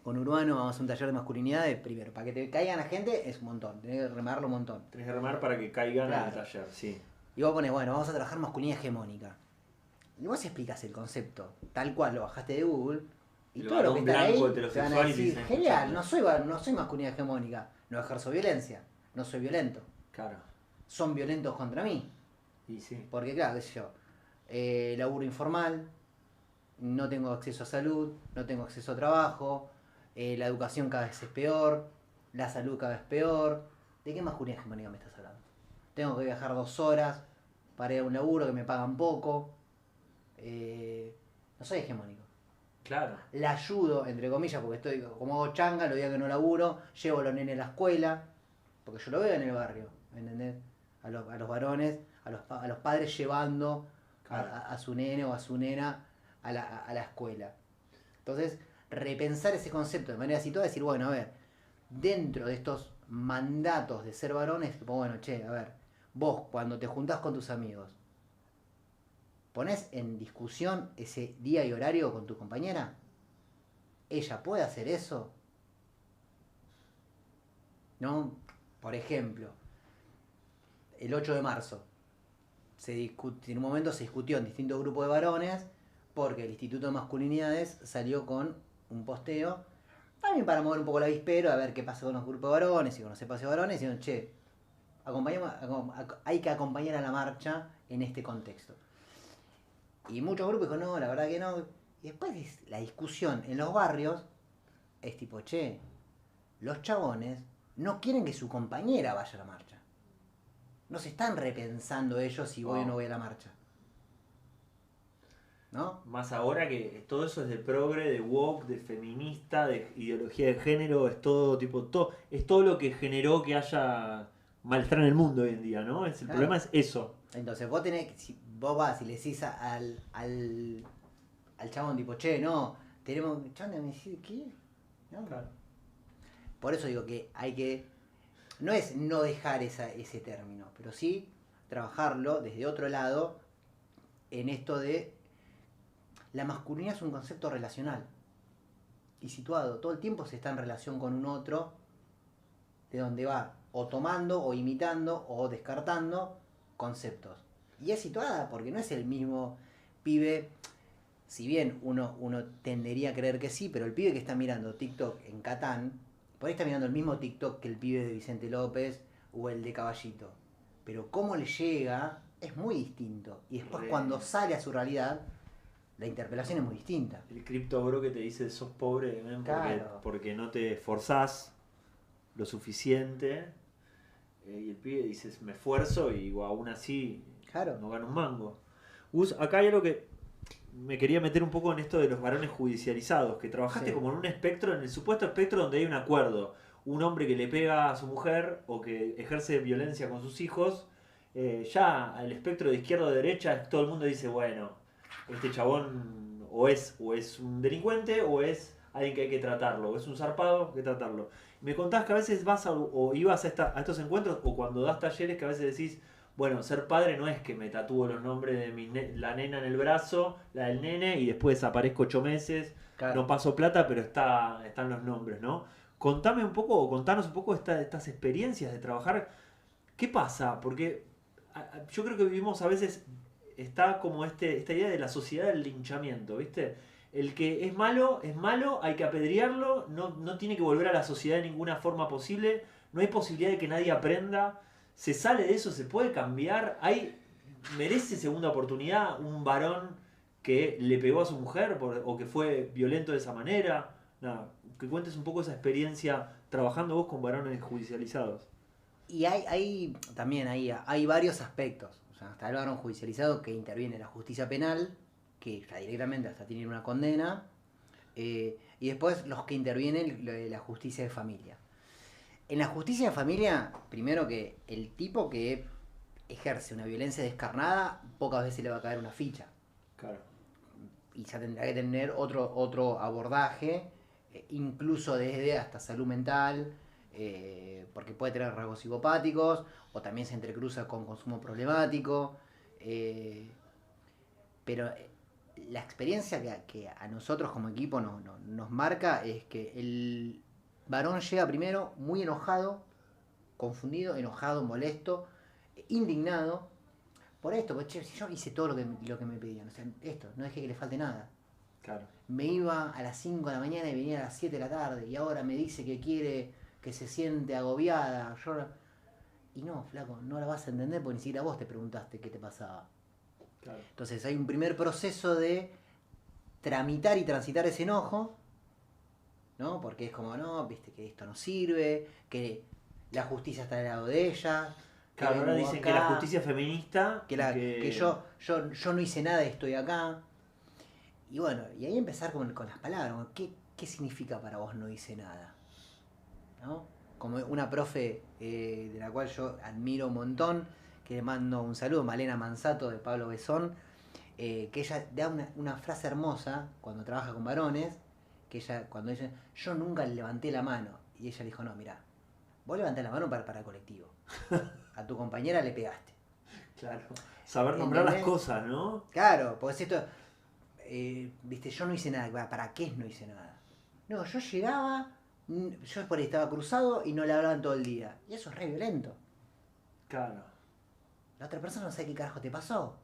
con Urbano vamos a un taller de masculinidades, primero, para que te caigan la gente es un montón, tenés que remarlo un montón. Tenés que remar para que caigan en el taller, sí. Y vos pones, bueno, vamos a trabajar masculinidad hegemónica. Y vos explicas el concepto, tal cual lo bajaste de Google, y todo lo que está ahí te van a decir, genial, no soy masculinidad hegemónica, no ejerzo violencia, no soy violento. Claro. Son violentos contra mí. Y sí. Porque claro, qué sé yo, laburo informal, no tengo acceso a salud, no tengo acceso a trabajo, la educación cada vez es peor, la salud cada vez peor. ¿De qué masculinidad hegemónica me estás hablando? Tengo que viajar 2 horas para ir a un laburo que me pagan poco. No soy hegemónico. Claro. La ayudo, entre comillas, porque estoy como hago changa, los días que no laburo, llevo a los nenes a la escuela, porque yo lo veo en el barrio, ¿entendés? A los varones, a los padres llevando a su nene o a su nena a la escuela. Entonces, repensar ese concepto de manera situada y decir, bueno, a ver, dentro de estos mandatos de ser varones, tipo, bueno, che, a ver, vos cuando te juntás con tus amigos, ¿ponés en discusión ese día y horario con tu compañera? ¿Ella puede hacer eso? ¿No? Por ejemplo, el 8 de marzo, en un momento se discutió en distintos grupos de varones porque el Instituto de Masculinidades salió con un posteo, también para mover un poco el avispero, a ver qué pasa con los grupos de varones y con los espacios de varones, y dijeron, che, hay que acompañar a la marcha en este contexto. Y muchos grupos dijeron, no, la verdad que no. Y después la discusión en los barrios es tipo, che, los chabones no quieren que su compañera vaya a la marcha. No se están repensando ellos si voy o no voy a la marcha. ¿No? Más ahora que todo eso es de progre, de woke, de feminista, de ideología de género, es todo tipo, es todo lo que generó que haya malestar en el mundo hoy en día, ¿no? El problema es eso. Entonces vos si vos vas y le decís al chabón tipo, che, no, tenemos, chabón, me decís, ¿qué? ¿No? Claro. Por eso digo que hay que, no es no dejar ese término, pero sí trabajarlo desde otro lado en esto de la masculinidad es un concepto relacional y situado, todo el tiempo se está en relación con un otro, de donde va o tomando o imitando o descartando conceptos. Y es situada porque no es el mismo pibe, si bien uno tendería a creer que sí, pero el pibe que está mirando TikTok en Catán, por ahí está mirando el mismo TikTok que el pibe de Vicente López o el de Caballito. Pero cómo le llega es muy distinto. Y después cuando sale a su realidad, La interpelación es muy distinta. El cripto bro que te dice sos pobre Claro. porque no te esforzás lo suficiente. Y el pibe dice, me esfuerzo y aún así Claro. no gano un mango. Gus, acá hay algo que me quería meter un poco en esto de los varones judicializados, que trabajaste Sí. como en un espectro, en el supuesto espectro donde hay un acuerdo. Un hombre que le pega a su mujer o que ejerce violencia con sus hijos, ya el espectro de izquierda o derecha, todo el mundo dice, bueno, este chabón o es un delincuente o es alguien que hay que tratarlo, o es un zarpado, hay que tratarlo. Me contás que a veces vas o ibas a estos encuentros o cuando das talleres que a veces decís, bueno, ser padre no es que me tatúo los nombres de la nena en el brazo, la del nene, y después desaparezco 8 meses, Claro. no paso plata, pero están los nombres, ¿no? Contame un poco, o contanos un poco estas experiencias de trabajar. ¿Qué pasa? Porque yo creo que vivimos a veces, está como esta idea de la sociedad del linchamiento, ¿viste? El que es malo, hay que apedrearlo, no tiene que volver a la sociedad de ninguna forma posible, no hay posibilidad de que nadie aprenda. ¿Se sale de eso? ¿Se puede cambiar? ¿Merece segunda oportunidad un varón que le pegó a su mujer o que fue violento de esa manera? Nada, que cuentes un poco esa experiencia trabajando vos con varones judicializados. Y también hay varios aspectos. O sea, está el varón judicializado que interviene en la justicia penal, que ya directamente hasta tiene una condena. Y después los que intervienen en la justicia de familia. En la justicia de familia, primero que el tipo que ejerce una violencia descarnada, pocas veces le va a caer una ficha. Claro. Y ya tendrá que tener otro abordaje, incluso desde hasta salud mental, porque puede tener rasgos psicopáticos, o también se entrecruza con consumo problemático. Pero la experiencia que a nosotros como equipo nos marca es que el varón llega primero muy enojado, confundido, enojado, molesto, indignado por esto, porque che, si yo hice todo lo que me pedían, o sea, esto, no dejé que le falte nada. Claro. Me iba a las 5 de la mañana y venía a las 7 de la tarde, y ahora me dice que quiere, que se siente agobiada. Y no, flaco, no la vas a entender porque ni siquiera vos te preguntaste qué te pasaba. Claro. Entonces hay un primer proceso de tramitar y transitar ese enojo, ¿no? Porque es como, no, viste que esto no sirve, que la justicia está del lado de ella. Claro, ahora dicen que la justicia feminista. Que yo no hice nada y estoy acá. Y bueno, y ahí empezar con las palabras. ¿Qué significa para vos no hice nada? ¿No? Como una profe de la cual yo admiro un montón, que le mando un saludo, Malena Manzato de Pablo Besón, que ella da una frase hermosa cuando trabaja con varones, que cuando ella, yo nunca le levanté la mano, y ella le dijo, no, mirá, vos levantás la mano para el colectivo, a tu compañera le pegaste. Claro, saber nombrar las cosas, ¿no? Claro, pues esto, viste, yo no hice nada, ¿para qué no hice nada? No, yo llegaba, yo por ahí estaba cruzado y no le hablaban todo el día, y eso es re violento. Claro. La otra persona no sabe qué carajo te pasó,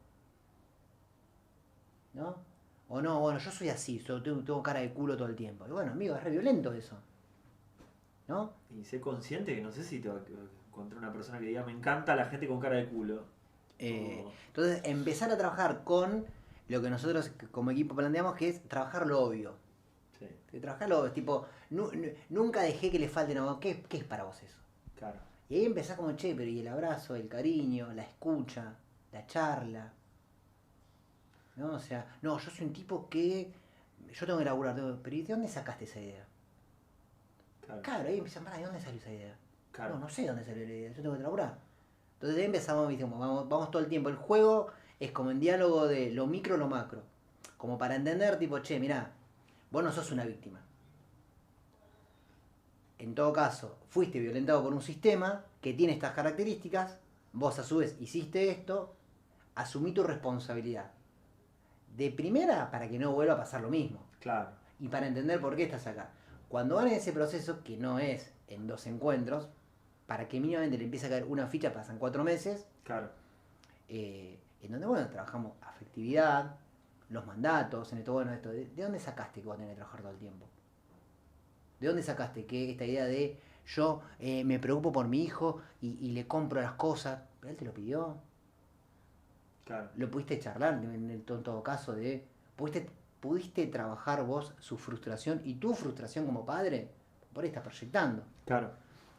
¿no? O no, bueno, yo soy así, tengo cara de culo todo el tiempo. Y bueno, amigo, es re violento eso, ¿no? Y sé consciente que no sé si te va a encontrar una persona que diga, me encanta la gente con cara de culo. Entonces, empezar a trabajar con lo que nosotros como equipo planteamos, que es trabajar lo obvio. Sí. Trabajar lo obvio, tipo, nunca dejé que le falte nada. ¿Qué es para vos eso? Claro. Y ahí empezás como, che, pero y el abrazo, el cariño, la escucha, la charla. ¿No? O sea, no, yo soy un tipo que yo tengo que laburar, pero ¿y de dónde sacaste esa idea? Claro, ahí empiezan, ¿de dónde salió esa idea? Claro. No sé de dónde salió la idea, yo tengo que laburar. Entonces ahí empezamos, vamos todo el tiempo. El juego es como en diálogo de lo micro, lo macro. Como para entender, tipo, che, mirá, vos no sos una víctima. En todo caso, fuiste violentado por un sistema que tiene estas características, vos a su vez hiciste esto, asumí tu responsabilidad. De primera, para que no vuelva a pasar lo mismo. Claro. Y para entender por qué estás acá. Cuando van en ese proceso, que no es en 2 encuentros, para que mínimamente le empiece a caer una ficha, pasan 4 meses. Claro. En donde, bueno, trabajamos afectividad, los mandatos, en esto, bueno, esto. ¿De dónde sacaste que vos tenés que trabajar todo el tiempo? ¿De dónde sacaste que esta idea de yo me preocupo por mi hijo y le compro las cosas? Pero él te lo pidió. Claro. Lo pudiste charlar en todo caso de, pudiste trabajar vos su frustración y tu frustración como padre, por ahí estás proyectando. Claro.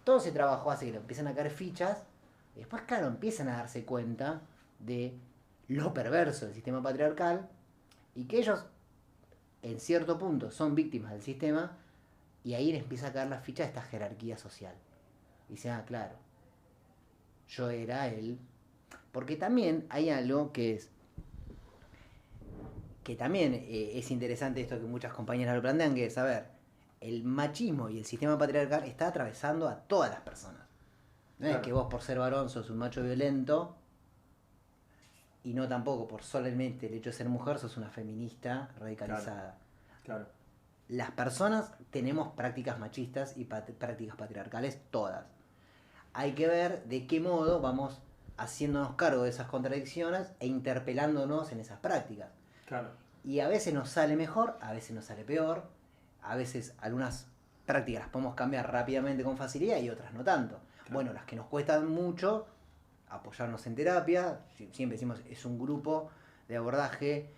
Todo ese trabajo hace que le empiezan a caer fichas, y después, claro, empiezan a darse cuenta de lo perverso del sistema patriarcal y que ellos, en cierto punto, son víctimas del sistema, y ahí les empieza a caer la ficha de esta jerarquía social. Y dicen, claro, yo era él. Porque también hay algo que también es interesante esto que muchas compañeras lo plantean, que es, a ver, el machismo y el sistema patriarcal está atravesando a todas las personas. No es que vos por ser varón sos un macho violento, y no tampoco por solamente el hecho de ser mujer sos una feminista radicalizada. Claro. Las personas tenemos prácticas machistas y prácticas patriarcales todas. Hay que ver de qué modo vamos haciéndonos cargo de esas contradicciones e interpelándonos en esas prácticas. Claro. Y a veces nos sale mejor, a veces nos sale peor, a veces algunas prácticas las podemos cambiar rápidamente con facilidad y otras no tanto. Claro. Bueno, las que nos cuestan mucho, apoyarnos en terapia, siempre decimos es un grupo de abordaje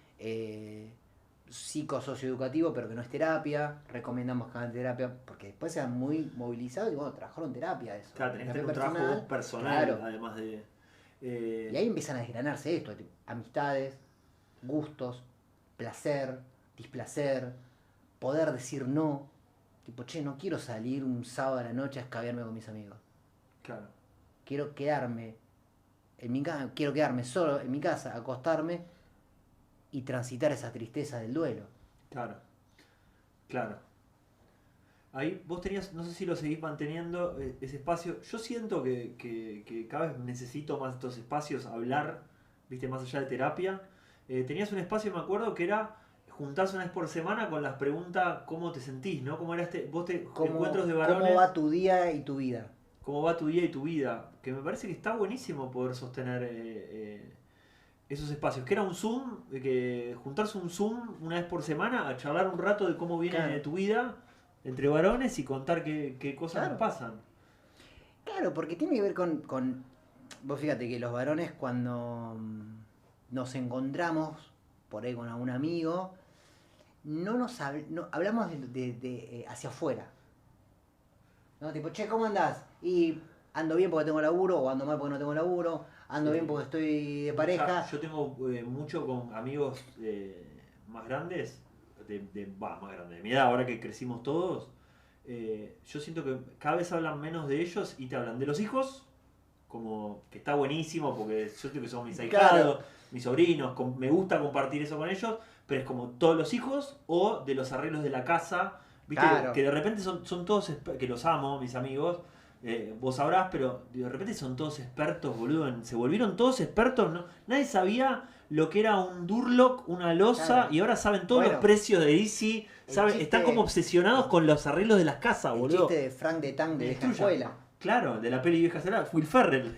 psicosocioeducativo, pero que no es terapia, recomendamos que hagan terapia, porque después sean muy movilizados y bueno, trabajaron terapia eso. Claro, tenés que tener un trabajo personal, claro. Además de... Y ahí empiezan a desgranarse esto, tipo, amistades, gustos, placer, displacer, poder decir no, tipo, che, no quiero salir un sábado a la noche a escabearme con mis amigos. Claro. Quiero quedarme quiero quedarme solo en mi casa, acostarme y transitar esa tristeza del duelo. Claro. Ahí vos tenías, no sé si lo seguís manteniendo, ese espacio. Yo siento que cada vez necesito más estos espacios, hablar, viste, más allá de terapia. Tenías un espacio, me acuerdo, que era juntarse una vez por semana con las preguntas ¿cómo te sentís? ¿No? ¿Cómo era encuentros de varones? ¿Cómo va tu día y tu vida? ¿Cómo va tu día y tu vida? Que me parece que está buenísimo poder sostener esos espacios. Que era un Zoom, que juntarse un Zoom una vez por semana a charlar un rato de cómo viene tu vida entre varones y contar qué cosas nos pasan. Claro, porque tiene que ver con... Vos fíjate que los varones cuando nos encontramos por ahí con algún amigo, no hablamos de hacia afuera. ¿No? Tipo, che, ¿cómo andás? Y ando bien porque tengo laburo, o ando mal porque no tengo laburo, ando bien porque estoy de pareja. Yo tengo mucho con amigos más grandes, más grandes, de mi edad, ahora que crecimos todos. Yo siento que cada vez hablan menos de ellos y te hablan de los hijos, como que está buenísimo, porque yo siento que son mis ahijados, mis sobrinos, me gusta compartir eso con ellos, pero es como todos los hijos, o de los arreglos de la casa. ¿Viste? Claro. Que de repente son todos, que los amo, mis amigos, vos sabrás, pero de repente son todos expertos, boludo. Se volvieron todos expertos, ¿no? Nadie sabía lo que era un Durlock, una losa, claro. Y ahora saben todos los precios de Easy. Están como obsesionados con los arreglos de las casas, boludo. El chiste de Frank de Tank de vieja escuela. Claro, de la peli vieja escuela, Will Ferrell.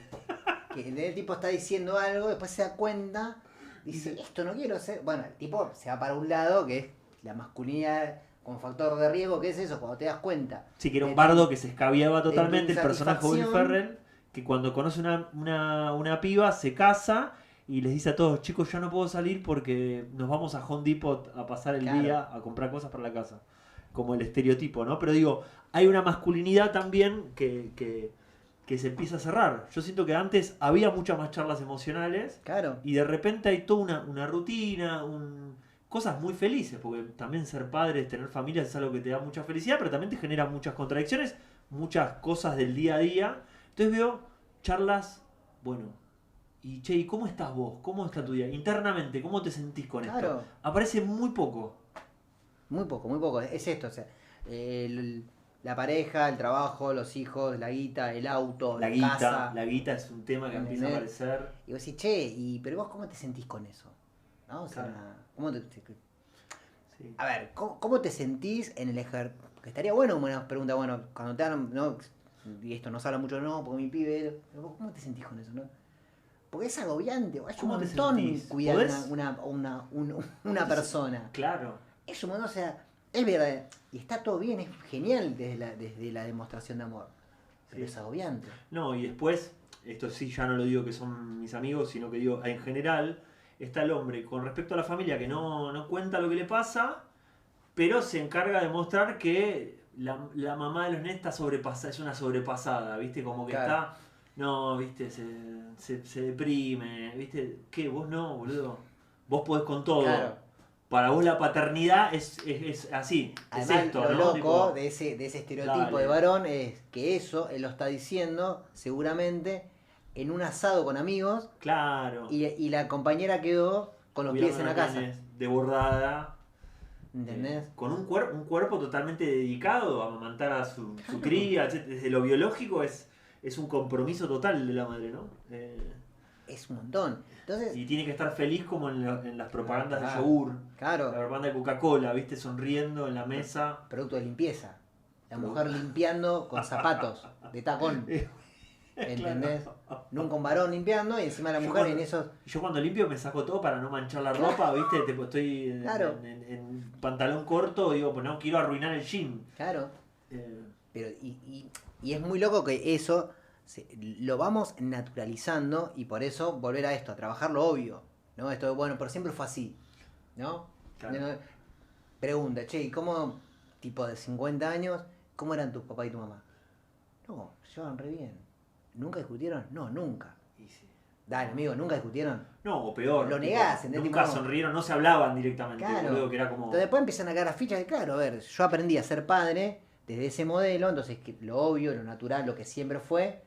Que el tipo está diciendo algo, después se da cuenta, dice, esto no quiero hacer. Bueno, el tipo se va para un lado, que es la masculinidad con factor de riesgo, ¿qué es eso? Cuando te das cuenta. Sí, que era un bardo que se escabiaba totalmente, el personaje de Will Ferrell, que cuando conoce una piba se casa y les dice a todos, chicos, yo no puedo salir porque nos vamos a Home Depot a pasar el día a comprar cosas para la casa. Como el estereotipo, ¿no? Pero digo, hay una masculinidad también que se empieza a cerrar. Yo siento que antes había muchas más charlas emocionales, y de repente hay toda una rutina, cosas muy felices, porque también ser padres, tener familias es algo que te da mucha felicidad, pero también te genera muchas contradicciones, muchas cosas del día a día. Entonces veo charlas, bueno, y che, ¿y cómo estás vos? ¿Cómo está tu día? Internamente, ¿cómo te sentís con esto? Aparece muy poco. Muy poco. Es esto, o sea, la pareja, el trabajo, los hijos, la guita, el auto, la casa. La guita es un tema que empieza a aparecer. Y vos decís, che, pero vos ¿cómo te sentís con eso? ¿No? O sea, ¿cómo te... Sí. A ver, ¿cómo te sentís en el ejercicio? Porque estaría bueno una pregunta, bueno, cuando te dan, ¿no? Y esto nos habla mucho, no, porque mi pibe, ¿cómo te sentís con eso, no? Porque es agobiante, es un montón cuidar una persona. Claro. Es un montón, o sea, es verdad, y está todo bien, es genial desde la demostración de amor, pero es agobiante. No, y después, esto sí ya no lo digo que son mis amigos, sino que digo en general, está el hombre con respecto a la familia que no cuenta lo que le pasa, pero se encarga de mostrar que la mamá de los nenes está sobrepasada, es una sobrepasada, ¿viste? Como que Claro. está, no, ¿viste? Se deprime, ¿viste? ¿Qué? Vos no, boludo. Vos podés con todo. Claro. Para vos la paternidad es así, es Además, esto, lo ¿no? loco Tipo, de ese estereotipo dale. de varón es que eso él lo está diciendo seguramente en un asado con amigos Claro. y la compañera quedó con los pies Cuidando en a la los casa. nenes, desbordada. ¿Entendés? Con un cuerpo totalmente dedicado a amamantar a su cría, desde lo biológico es un compromiso total de la madre, ¿no? Es un montón. Entonces, Y tiene que estar feliz como en las propagandas de claro, yogur, claro, la propaganda de Coca-Cola, ¿viste? Sonriendo en la mesa. producto de limpieza. La Produ- mujer limpiando con zapatos de tacón. ¿Entendés? Nunca un varón limpiando y encima la Yo mujer cuando- en esos. Yo cuando limpio me saco todo para no manchar la ropa, ¿viste? Tipo, estoy Claro. en pantalón corto, digo, pues no quiero arruinar el gym. Claro. Eh, Pero, y es muy loco que eso lo vamos naturalizando y por eso volver a esto, a trabajar lo obvio. ¿No? Esto, bueno, pero siempre fue así. ¿No? Claro. No, pregunta, che, ¿y cómo, tipo de 50 años, cómo eran tus papá y tu mamá? No, se llevaban re bien. ¿Nunca discutieron? No, nunca. y sí. Dale, amigo, ¿nunca discutieron? No, o peor. Lo tipo, negás, ¿entendés? nunca Tipo, sonrieron, no se hablaban directamente. Claro. Boludo, que era como. Entonces después empiezan a caer las fichas de, claro, a ver, yo aprendí a ser padre desde ese modelo, entonces que lo obvio, lo natural, lo que siempre fue,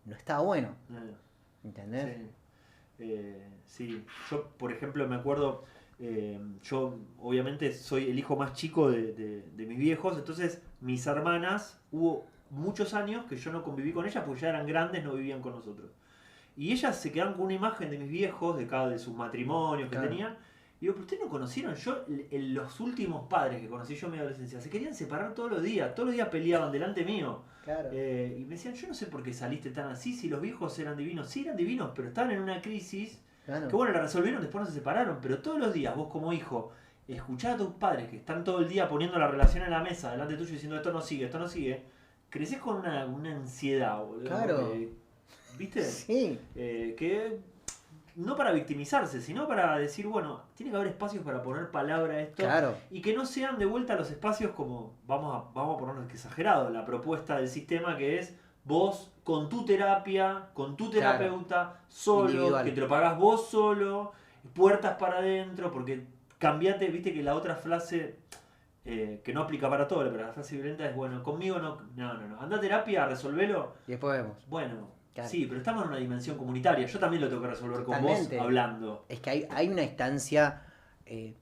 no estaba bueno. eh, ¿Entendés? sí. Sí. Yo, por ejemplo, me acuerdo. Yo, obviamente, soy el hijo más chico de mis viejos, entonces mis hermanas, hubo muchos años que yo no conviví con ellas porque ya eran grandes, no vivían con nosotros. Y ellas se quedaban con una imagen de mis viejos, de cada de sus matrimonios que Claro. tenían. Y digo, pero ustedes no conocieron. Yo, los últimos padres que conocí yo en mi adolescencia, se querían separar todos los días peleaban delante mío. Claro. Y me decían, yo no sé por qué saliste tan así, si los viejos eran divinos. Sí, eran divinos, pero estaban en una crisis Claro. que bueno, la resolvieron, después no se separaron. Pero todos los días, vos como hijo, escuchar a tus padres que están todo el día poniendo la relación en la mesa, delante tuyo, diciendo esto no sigue, creces con una ansiedad, boludo. Claro. ¿Viste? Sí. Que no para victimizarse, sino para decir, bueno, tiene que haber espacios para poner palabra a esto. Claro. Y que no sean de vuelta los espacios como, vamos a ponernos que exagerado, la propuesta del sistema que es vos con tu terapia, con tu terapeuta, solo, Individual. que te lo pagás vos solo, puertas para adentro, porque cambiate, viste que la otra frase, que no aplica para todo, pero la frase violenta es, bueno, conmigo no, anda a terapia, resolvelo. Y después vemos. Bueno, Claro. sí, pero estamos en una dimensión comunitaria. Yo también lo tengo que resolver Totalmente. con vos hablando. Es que hay una instancia que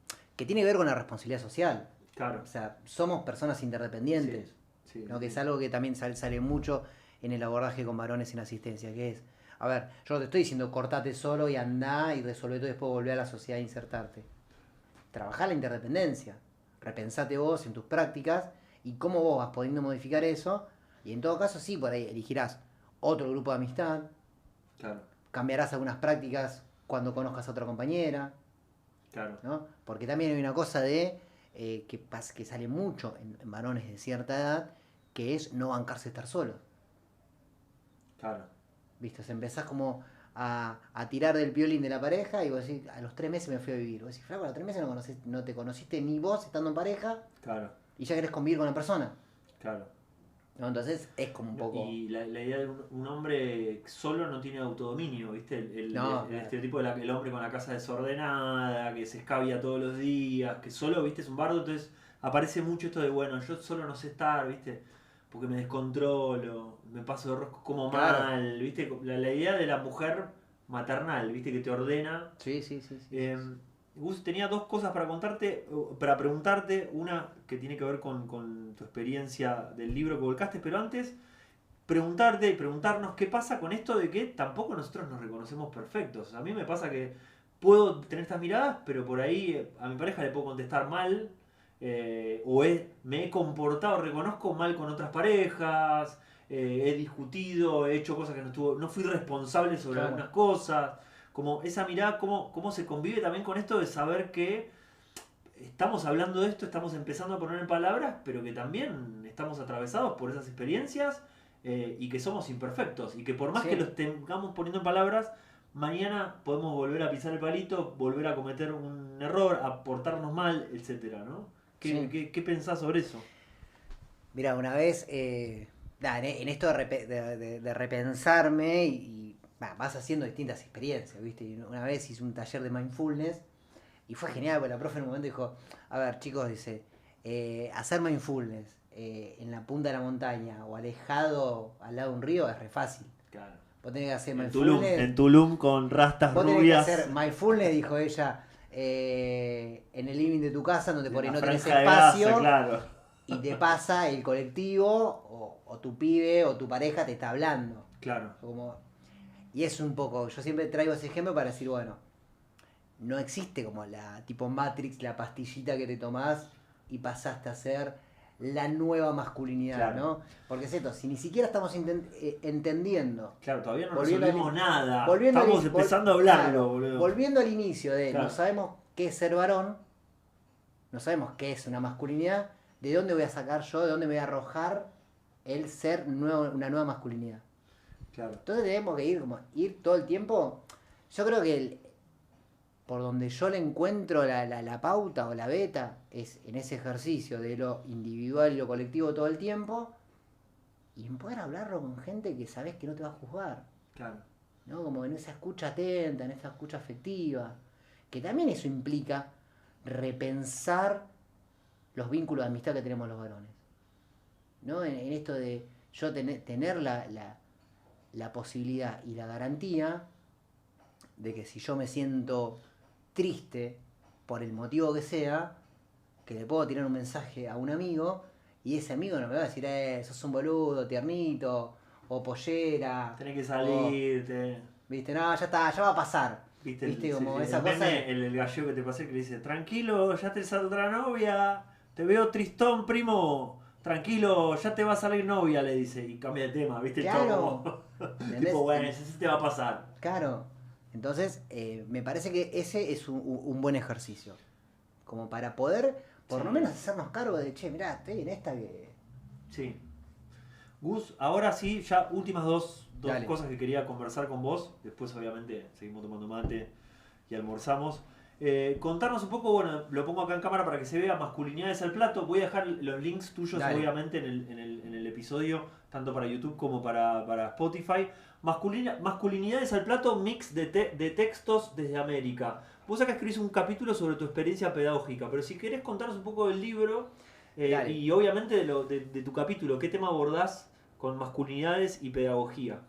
tiene que ver con la responsabilidad social. Claro. O sea, somos personas interdependientes. Sí, ¿No? Que es algo que también sale mucho en el abordaje con varones en asistencia, que es, a ver, yo no te estoy diciendo cortate solo y andá y resolvé todo y después volver a la sociedad e insertarte. Trabajá la interdependencia, repensate vos en tus prácticas y cómo vos vas pudiendo modificar eso, y en todo caso sí, por ahí elegirás otro grupo de amistad, Claro, cambiarás algunas prácticas cuando conozcas a otra compañera, claro. ¿no? Porque también hay una cosa de que sale mucho en varones de cierta edad, que es no bancarse estar solo. Claro. ¿Viste? O sea, empezás como a tirar del violín de la pareja y vos decís, a los 3 meses me fui a vivir. Vos decís, flaco, a los 3 meses no te conociste ni vos estando en pareja Claro, y ya querés convivir con la persona. claro. ¿No? Entonces es como un poco... Y la idea de un hombre solo no tiene autodominio, ¿viste? No, el claro. estereotipo del hombre con la casa desordenada, que se escabia todos los días, que solo, ¿viste? Es un bardo, entonces aparece mucho esto de, bueno, yo solo no sé estar, ¿viste? Porque me descontrolo, me paso de rosco, como Claro. mal, ¿viste? La idea de la mujer maternal, ¿viste? Que te ordena. Sí. Gus, tenía dos cosas para contarte, para preguntarte. Una que tiene que ver con tu experiencia del libro que volcaste, pero antes preguntarte y preguntarnos qué pasa con esto de que tampoco nosotros nos reconocemos perfectos. A mí me pasa que puedo tener estas miradas, pero por ahí a mi pareja le puedo contestar mal, me he comportado, reconozco mal con otras parejas, he discutido, he hecho cosas que no fui responsable sobre Claro. algunas cosas. Como esa mirada, cómo se convive también con esto de saber que estamos hablando de esto, estamos empezando a poner en palabras, pero que también estamos atravesados por esas experiencias y que somos imperfectos. Y que por más Sí. que los tengamos poniendo en palabras, mañana podemos volver a pisar el palito, volver a cometer un error, a portarnos mal, etcétera, ¿no? Sí. ¿Qué pensás sobre eso? Mira, una vez, en esto de repensarme vas haciendo distintas experiencias, ¿viste? Y una vez hice un taller de mindfulness y fue genial, porque la profe en un momento dijo, a ver chicos, dice, hacer mindfulness en la punta de la montaña o alejado al lado de un río es re fácil. Claro. Vos tenés que hacer En Tulum, mindfulness. en Tulum con rastas Vos tenés que rubias. hacer mindfulness, dijo ella, en el living de tu casa, donde por ahí no tenés franja de espacio. grasa, claro. Y te pasa el colectivo, o tu pibe, o tu pareja te está hablando. Claro. Y es un poco, yo siempre traigo ese ejemplo para decir, bueno, no existe como la tipo Matrix, la pastillita que te tomás y pasaste a ser la nueva masculinidad, Claro. ¿no? Porque es esto, si ni siquiera estamos entendiendo. Claro, todavía no Volviendo resolvimos nada. volviendo Estamos empezando a hablarlo, claro, boludo. volviendo al inicio de Claro. no sabemos qué es ser varón, no sabemos qué es una masculinidad, ¿de dónde voy a sacar yo, de dónde me voy a arrojar el ser una nueva masculinidad? Claro. Entonces tenemos que ir todo el tiempo. Yo creo que por donde yo le encuentro la pauta o la beta es en ese ejercicio de lo individual y lo colectivo todo el tiempo, y en poder hablarlo con gente que sabes que no te va a juzgar. Claro. ¿No? Como en esa escucha atenta, en esa escucha afectiva, que también eso implica repensar los vínculos de amistad que tenemos los varones, ¿no? En esto de yo tener la posibilidad y la garantía de que si yo me siento triste por el motivo que sea, que le puedo tirar un mensaje a un amigo y ese amigo no me va a decir, sos un boludo, tiernito, o pollera. Tenés que salirte. Viste, no, ya está, ya va a pasar. ¿Viste como el esa meme, cosa. el gallego que te pasé que le dice, tranquilo, ya te saldrá novia. Te veo tristón, primo. Tranquilo, ya te va a salir novia, le dice. Y cambia de tema, ¿viste? Claro. Todo como, tipo, bueno, eso sí te va a pasar. Claro. Entonces, me parece que ese es un buen ejercicio. Como para poder, por lo menos, hacernos cargo de, che, mirá, estoy en esta que... Sí. Gus, ahora sí, ya últimas dos Dale. cosas que quería conversar con vos. Después, obviamente, seguimos tomando mate y almorzamos. Contarnos un poco, bueno, lo pongo acá en cámara para que se vea, Masculinidades al Plato. Voy a dejar los links tuyos, Dale. obviamente, en el episodio, tanto para YouTube como para Spotify. Masculinidades al Plato, mix de textos desde América. Vos acá escribís un capítulo sobre tu experiencia pedagógica, pero si querés contarnos un poco del libro y obviamente de tu capítulo, ¿qué tema abordás con masculinidades y pedagogía?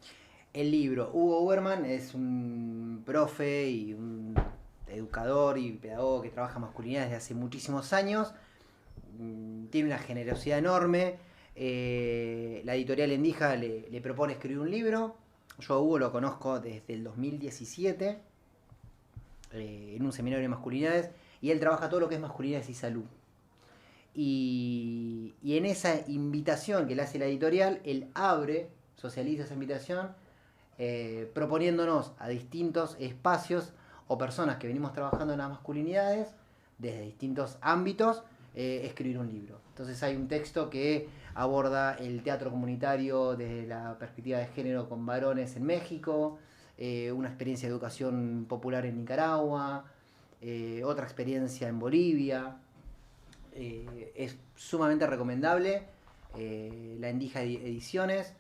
El libro. Hugo Uberman es un profe y un educador y pedagogo que trabaja masculinidad desde hace muchísimos años. Tiene una generosidad enorme. La editorial Endija le propone escribir un libro. Yo a Hugo lo conozco desde el 2017 en un seminario de masculinidades y él trabaja todo lo que es masculinidades y salud. Y en esa invitación que le hace la editorial, él socializa esa invitación, proponiéndonos a distintos espacios o personas que venimos trabajando en las masculinidades, desde distintos ámbitos, escribir un libro. Entonces hay un texto que aborda el teatro comunitario desde la perspectiva de género con varones en México, una experiencia de educación popular en Nicaragua, otra experiencia en Bolivia. Es sumamente recomendable. La Endija Ediciones,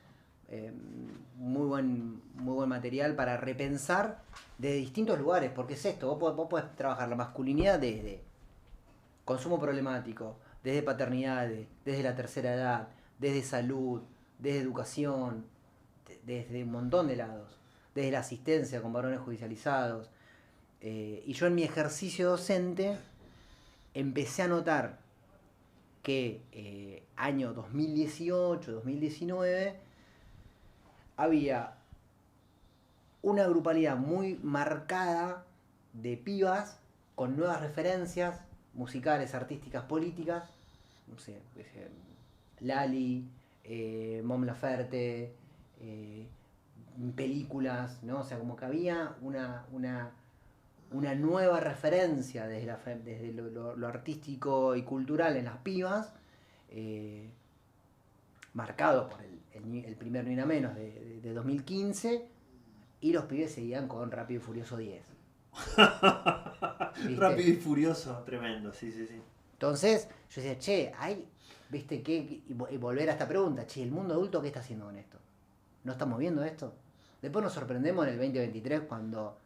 muy buen material para repensar de distintos lugares, porque es esto, vos podés trabajar la masculinidad desde consumo problemático, desde paternidades, desde la tercera edad, desde salud, desde educación, desde un montón de lados, desde la asistencia con varones judicializados. Y yo en mi ejercicio docente empecé a notar que año 2018, 2019, había una grupalidad muy marcada de pibas con nuevas referencias musicales, artísticas, políticas, no sé, Lali, Mon Laferte, películas, ¿no? O sea, como que había una nueva referencia desde lo artístico y cultural en las pibas, marcado por el primer Ni Una Menos de 2015, Y los pibes seguían con Rápido y Furioso 10. ¿Viste? Rápido y Furioso, tremendo, sí. Entonces, yo decía, che, hay, ¿viste qué? Y volver a esta pregunta, che, ¿el mundo adulto qué está haciendo con esto? ¿No estamos viendo esto? Después nos sorprendemos en el 2023 cuando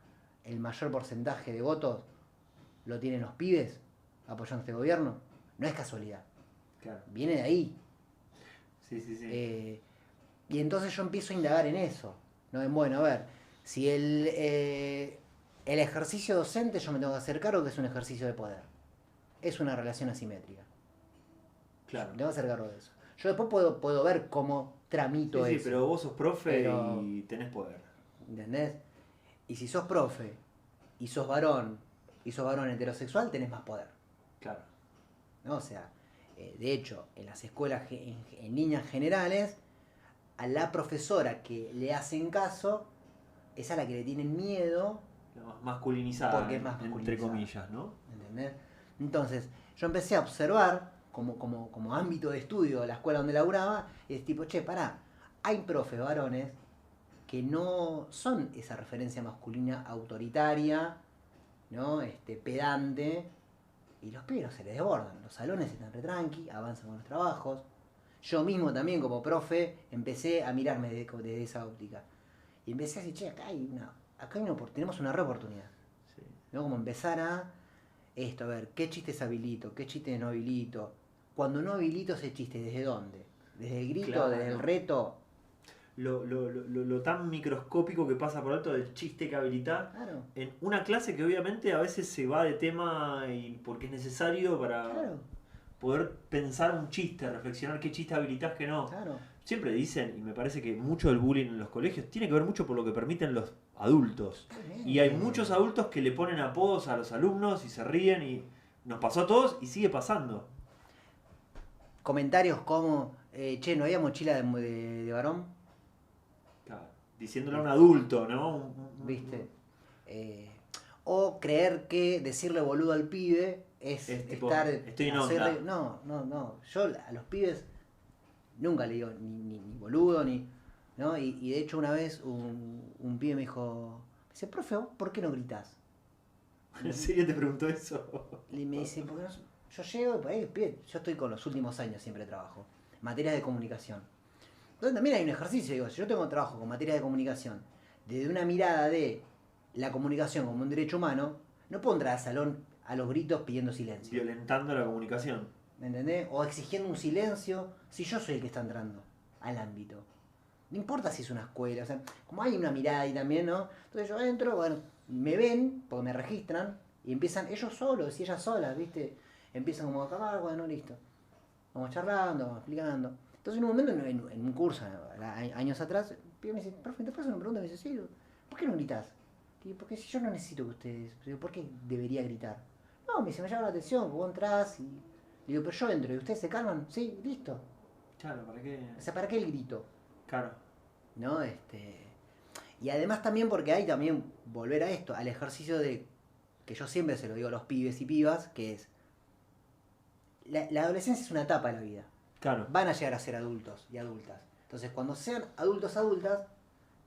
el mayor porcentaje de votos lo tienen los pibes apoyando este gobierno. No es casualidad. Claro. Viene de ahí. Sí. Y entonces yo empiezo a indagar en eso. ¿No? En, bueno, a ver, si el ejercicio docente yo me tengo que hacer cargo que es un ejercicio de poder. Es una relación asimétrica. Claro. Me tengo que hacer cargo de eso. Yo después puedo ver cómo tramito eso. Sí, pero vos sos profe Pero- y tenés poder. ¿Entendés? Y si sos profe y sos varón heterosexual, tenés más poder. Claro. ¿No? O sea, de hecho, en las escuelas, en líneas generales, a la profesora que le hacen caso es a la que le tienen miedo, La más masculinizada, porque es más entre masculinizada. comillas, ¿no? ¿entendés? Entonces, yo empecé a observar como ámbito de estudio de la escuela donde laburaba, y es tipo, che, pará, hay profes varones que no son esa referencia masculina autoritaria, ¿no? Pedante, y los pibes se les desbordan. Los salones están re tranqui, avanzan con los trabajos. Yo mismo también como profe empecé a mirarme desde esa óptica. Y empecé a decir, che, tenemos una re oportunidad. Sí. ¿No? Como empezar a esto, a ver, ¿qué chistes habilito? ¿Qué chistes no habilito? Cuando no habilito ese chiste, ¿desde dónde? ¿Desde el grito? Claro. ¿Desde el reto? Lo tan microscópico que pasa por alto del chiste que habilita Claro, en una clase que obviamente a veces se va de tema y porque es necesario para claro, poder pensar un chiste, reflexionar qué chiste habilitás, que no. claro. Siempre dicen, y me parece que mucho del bullying en los colegios tiene que ver mucho por lo que permiten los adultos. Y hay muchos adultos que le ponen apodos a los alumnos y se ríen y nos pasó a todos y sigue pasando. Comentarios como, che, ¿no había mochila de varón? Claro, diciéndole a un adulto, ¿no? ¿Viste? O creer que decirle boludo al pibe es Es tipo, estar... estoy en hacerle- onda. No. Yo a los pibes nunca le digo ni boludo, ni... ¿no? Y de hecho una vez un pibe me dice, profe, ¿vos ¿por qué no gritás? ¿En serio te preguntó eso? Y me dice, porque yo llego y por ahí, pibe, yo estoy con los últimos años siempre trabajo. Materias de comunicación. Entonces también hay un ejercicio, digo, si yo tengo trabajo con materias de comunicación, desde una mirada de la comunicación como un derecho humano, no puedo entrar al salón a los gritos pidiendo silencio. Violentando la comunicación. ¿Me entendés? O exigiendo un silencio si yo soy el que está entrando al ámbito. No importa si es una escuela, o sea, como hay una mirada ahí también, ¿no? Entonces yo entro, bueno, me ven, porque me registran, y empiezan ellos solos y ellas solas, ¿viste? Empiezan como a acabar, bueno, listo. Vamos charlando, vamos explicando. Entonces en un momento, en un curso, años atrás, el pibe me dice, profe, ¿te pasa una pregunta? Me dice, sí, ¿por qué no gritas? Digo, porque si yo no necesito que ustedes, digo, ¿por qué debería gritar? No, me dice, me llama la atención, que vos entras y... Digo, pero yo entro y ustedes se calman, sí, listo. Claro, ¿para qué? O sea, ¿para qué el grito? Claro. ¿No? Y además también porque hay también, volver a esto, al ejercicio de, que yo siempre se lo digo a los pibes y pibas, que es, la adolescencia es una etapa de la vida. Claro. Van a llegar a ser adultos y adultas. Entonces, cuando sean adultos, adultas,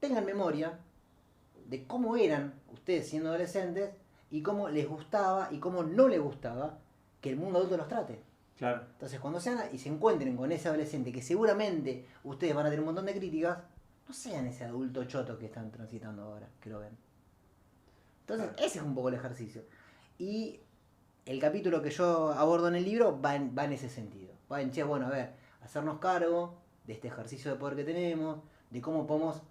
tengan memoria de cómo eran ustedes siendo adolescentes y cómo les gustaba y cómo no les gustaba que el mundo adulto los trate. Claro. Entonces, cuando sean y se encuentren con ese adolescente que seguramente ustedes van a tener un montón de críticas, no sean ese adulto choto que están transitando ahora, que lo ven. Entonces, ese es un poco el ejercicio. Y el capítulo que yo abordo en el libro va en ese sentido. Va en, che, bueno, a ver, hacernos cargo de este ejercicio de poder que tenemos, de cómo podemos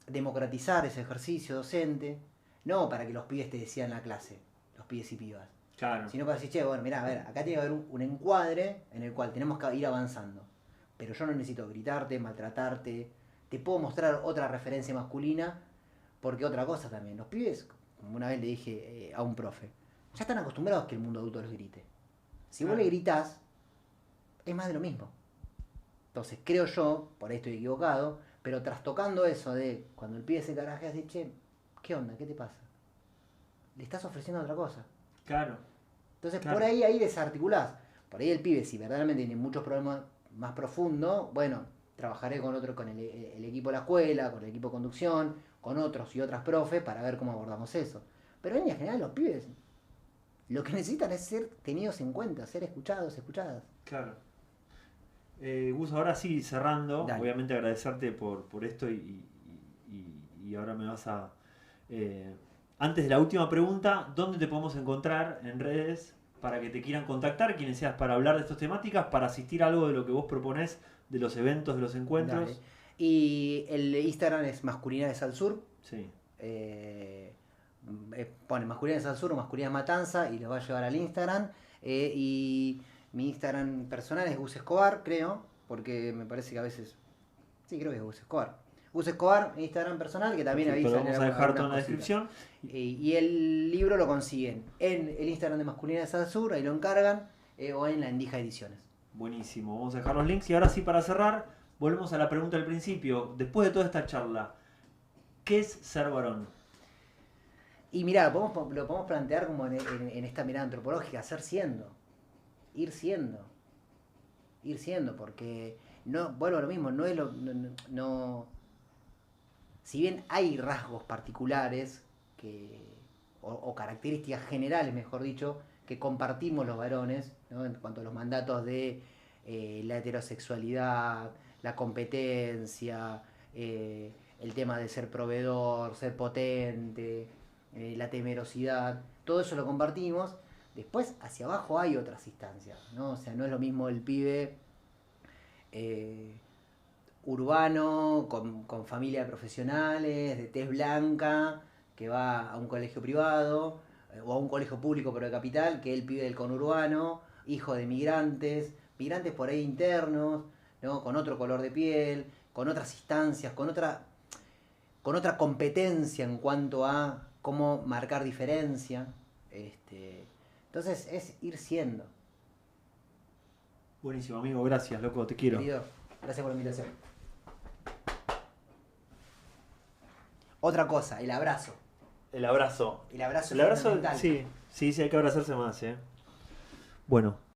democratizar ese ejercicio docente, no para que los pibes te decían la clase, los pibes y pibas, Claro. sino para decir, che, bueno, mirá, a ver, acá tiene que haber un encuadre en el cual tenemos que ir avanzando. Pero yo no necesito gritarte, maltratarte, te puedo mostrar otra referencia masculina, porque otra cosa también, los pibes, como una vez le dije a un profe, ya están acostumbrados que el mundo adulto los grite. Si vos Claro. le gritás, es más de lo mismo. Entonces creo yo, por ahí estoy equivocado, pero trastocando eso de cuando el pibe se carajea, así, che, ¿qué onda? ¿Qué te pasa? Le estás ofreciendo otra cosa. Claro. Entonces Claro. por ahí desarticulás. Por ahí el pibe, si verdaderamente tiene muchos problemas más profundos, bueno, trabajaré con el equipo de la escuela, con el equipo de conducción, con otros y otras profes para ver cómo abordamos eso. Pero en general los pibes lo que necesitan es ser tenidos en cuenta, ser escuchados, escuchadas. Claro. Gus, ahora sí, cerrando, Dale. obviamente agradecerte por esto y ahora me vas a... antes de la última pregunta, ¿dónde te podemos encontrar en redes para que te quieran contactar, quienes seas, para hablar de estas temáticas, para asistir a algo de lo que vos proponés, de los eventos, de los encuentros? Dale. Y el Instagram es Masculinidades al Sur. Sí. Pone Masculinidades al Sur o Masculinidad Matanza y lo va a llevar al Instagram. Y mi Instagram personal es Gus Escobar, creo, porque me parece que a veces... Sí, creo que es Gus Escobar. Gus Escobar, Instagram personal, que también Perfecto, avisa. lo vamos a dejar todo en la descripción. Y el libro lo consiguen en el Instagram de Masculinidades al Sur, ahí lo encargan, o en la Endija Ediciones. Buenísimo, vamos a dejar los links y ahora sí, para cerrar, volvemos a la pregunta del principio. Después de toda esta charla, ¿qué es ser varón? Y mirá, lo podemos plantear como en esta mirada antropológica, ser siendo, ir siendo, porque no, vuelvo a lo mismo, no es lo, no, si bien hay rasgos particulares o características generales, mejor dicho, que compartimos los varones, ¿no? En cuanto a los mandatos de la heterosexualidad, la competencia, el tema de ser proveedor, ser potente, la temerosidad, todo eso lo compartimos. Después, hacia abajo hay otras instancias, ¿no? O sea, no es lo mismo el pibe urbano, con familia de profesionales, de tez blanca, que va a un colegio privado, o a un colegio público pero de capital, que el pibe del conurbano, hijo de migrantes por ahí internos, ¿no? Con otro color de piel, con otras instancias, con otra competencia en cuanto a cómo marcar diferencia. Entonces es ir siendo. Buenísimo, amigo, gracias, loco, te quiero. Querido, gracias por la invitación. Otra cosa, el abrazo. El abrazo. El abrazo El abrazo, fundamental. sí, hay que abrazarse más, Bueno.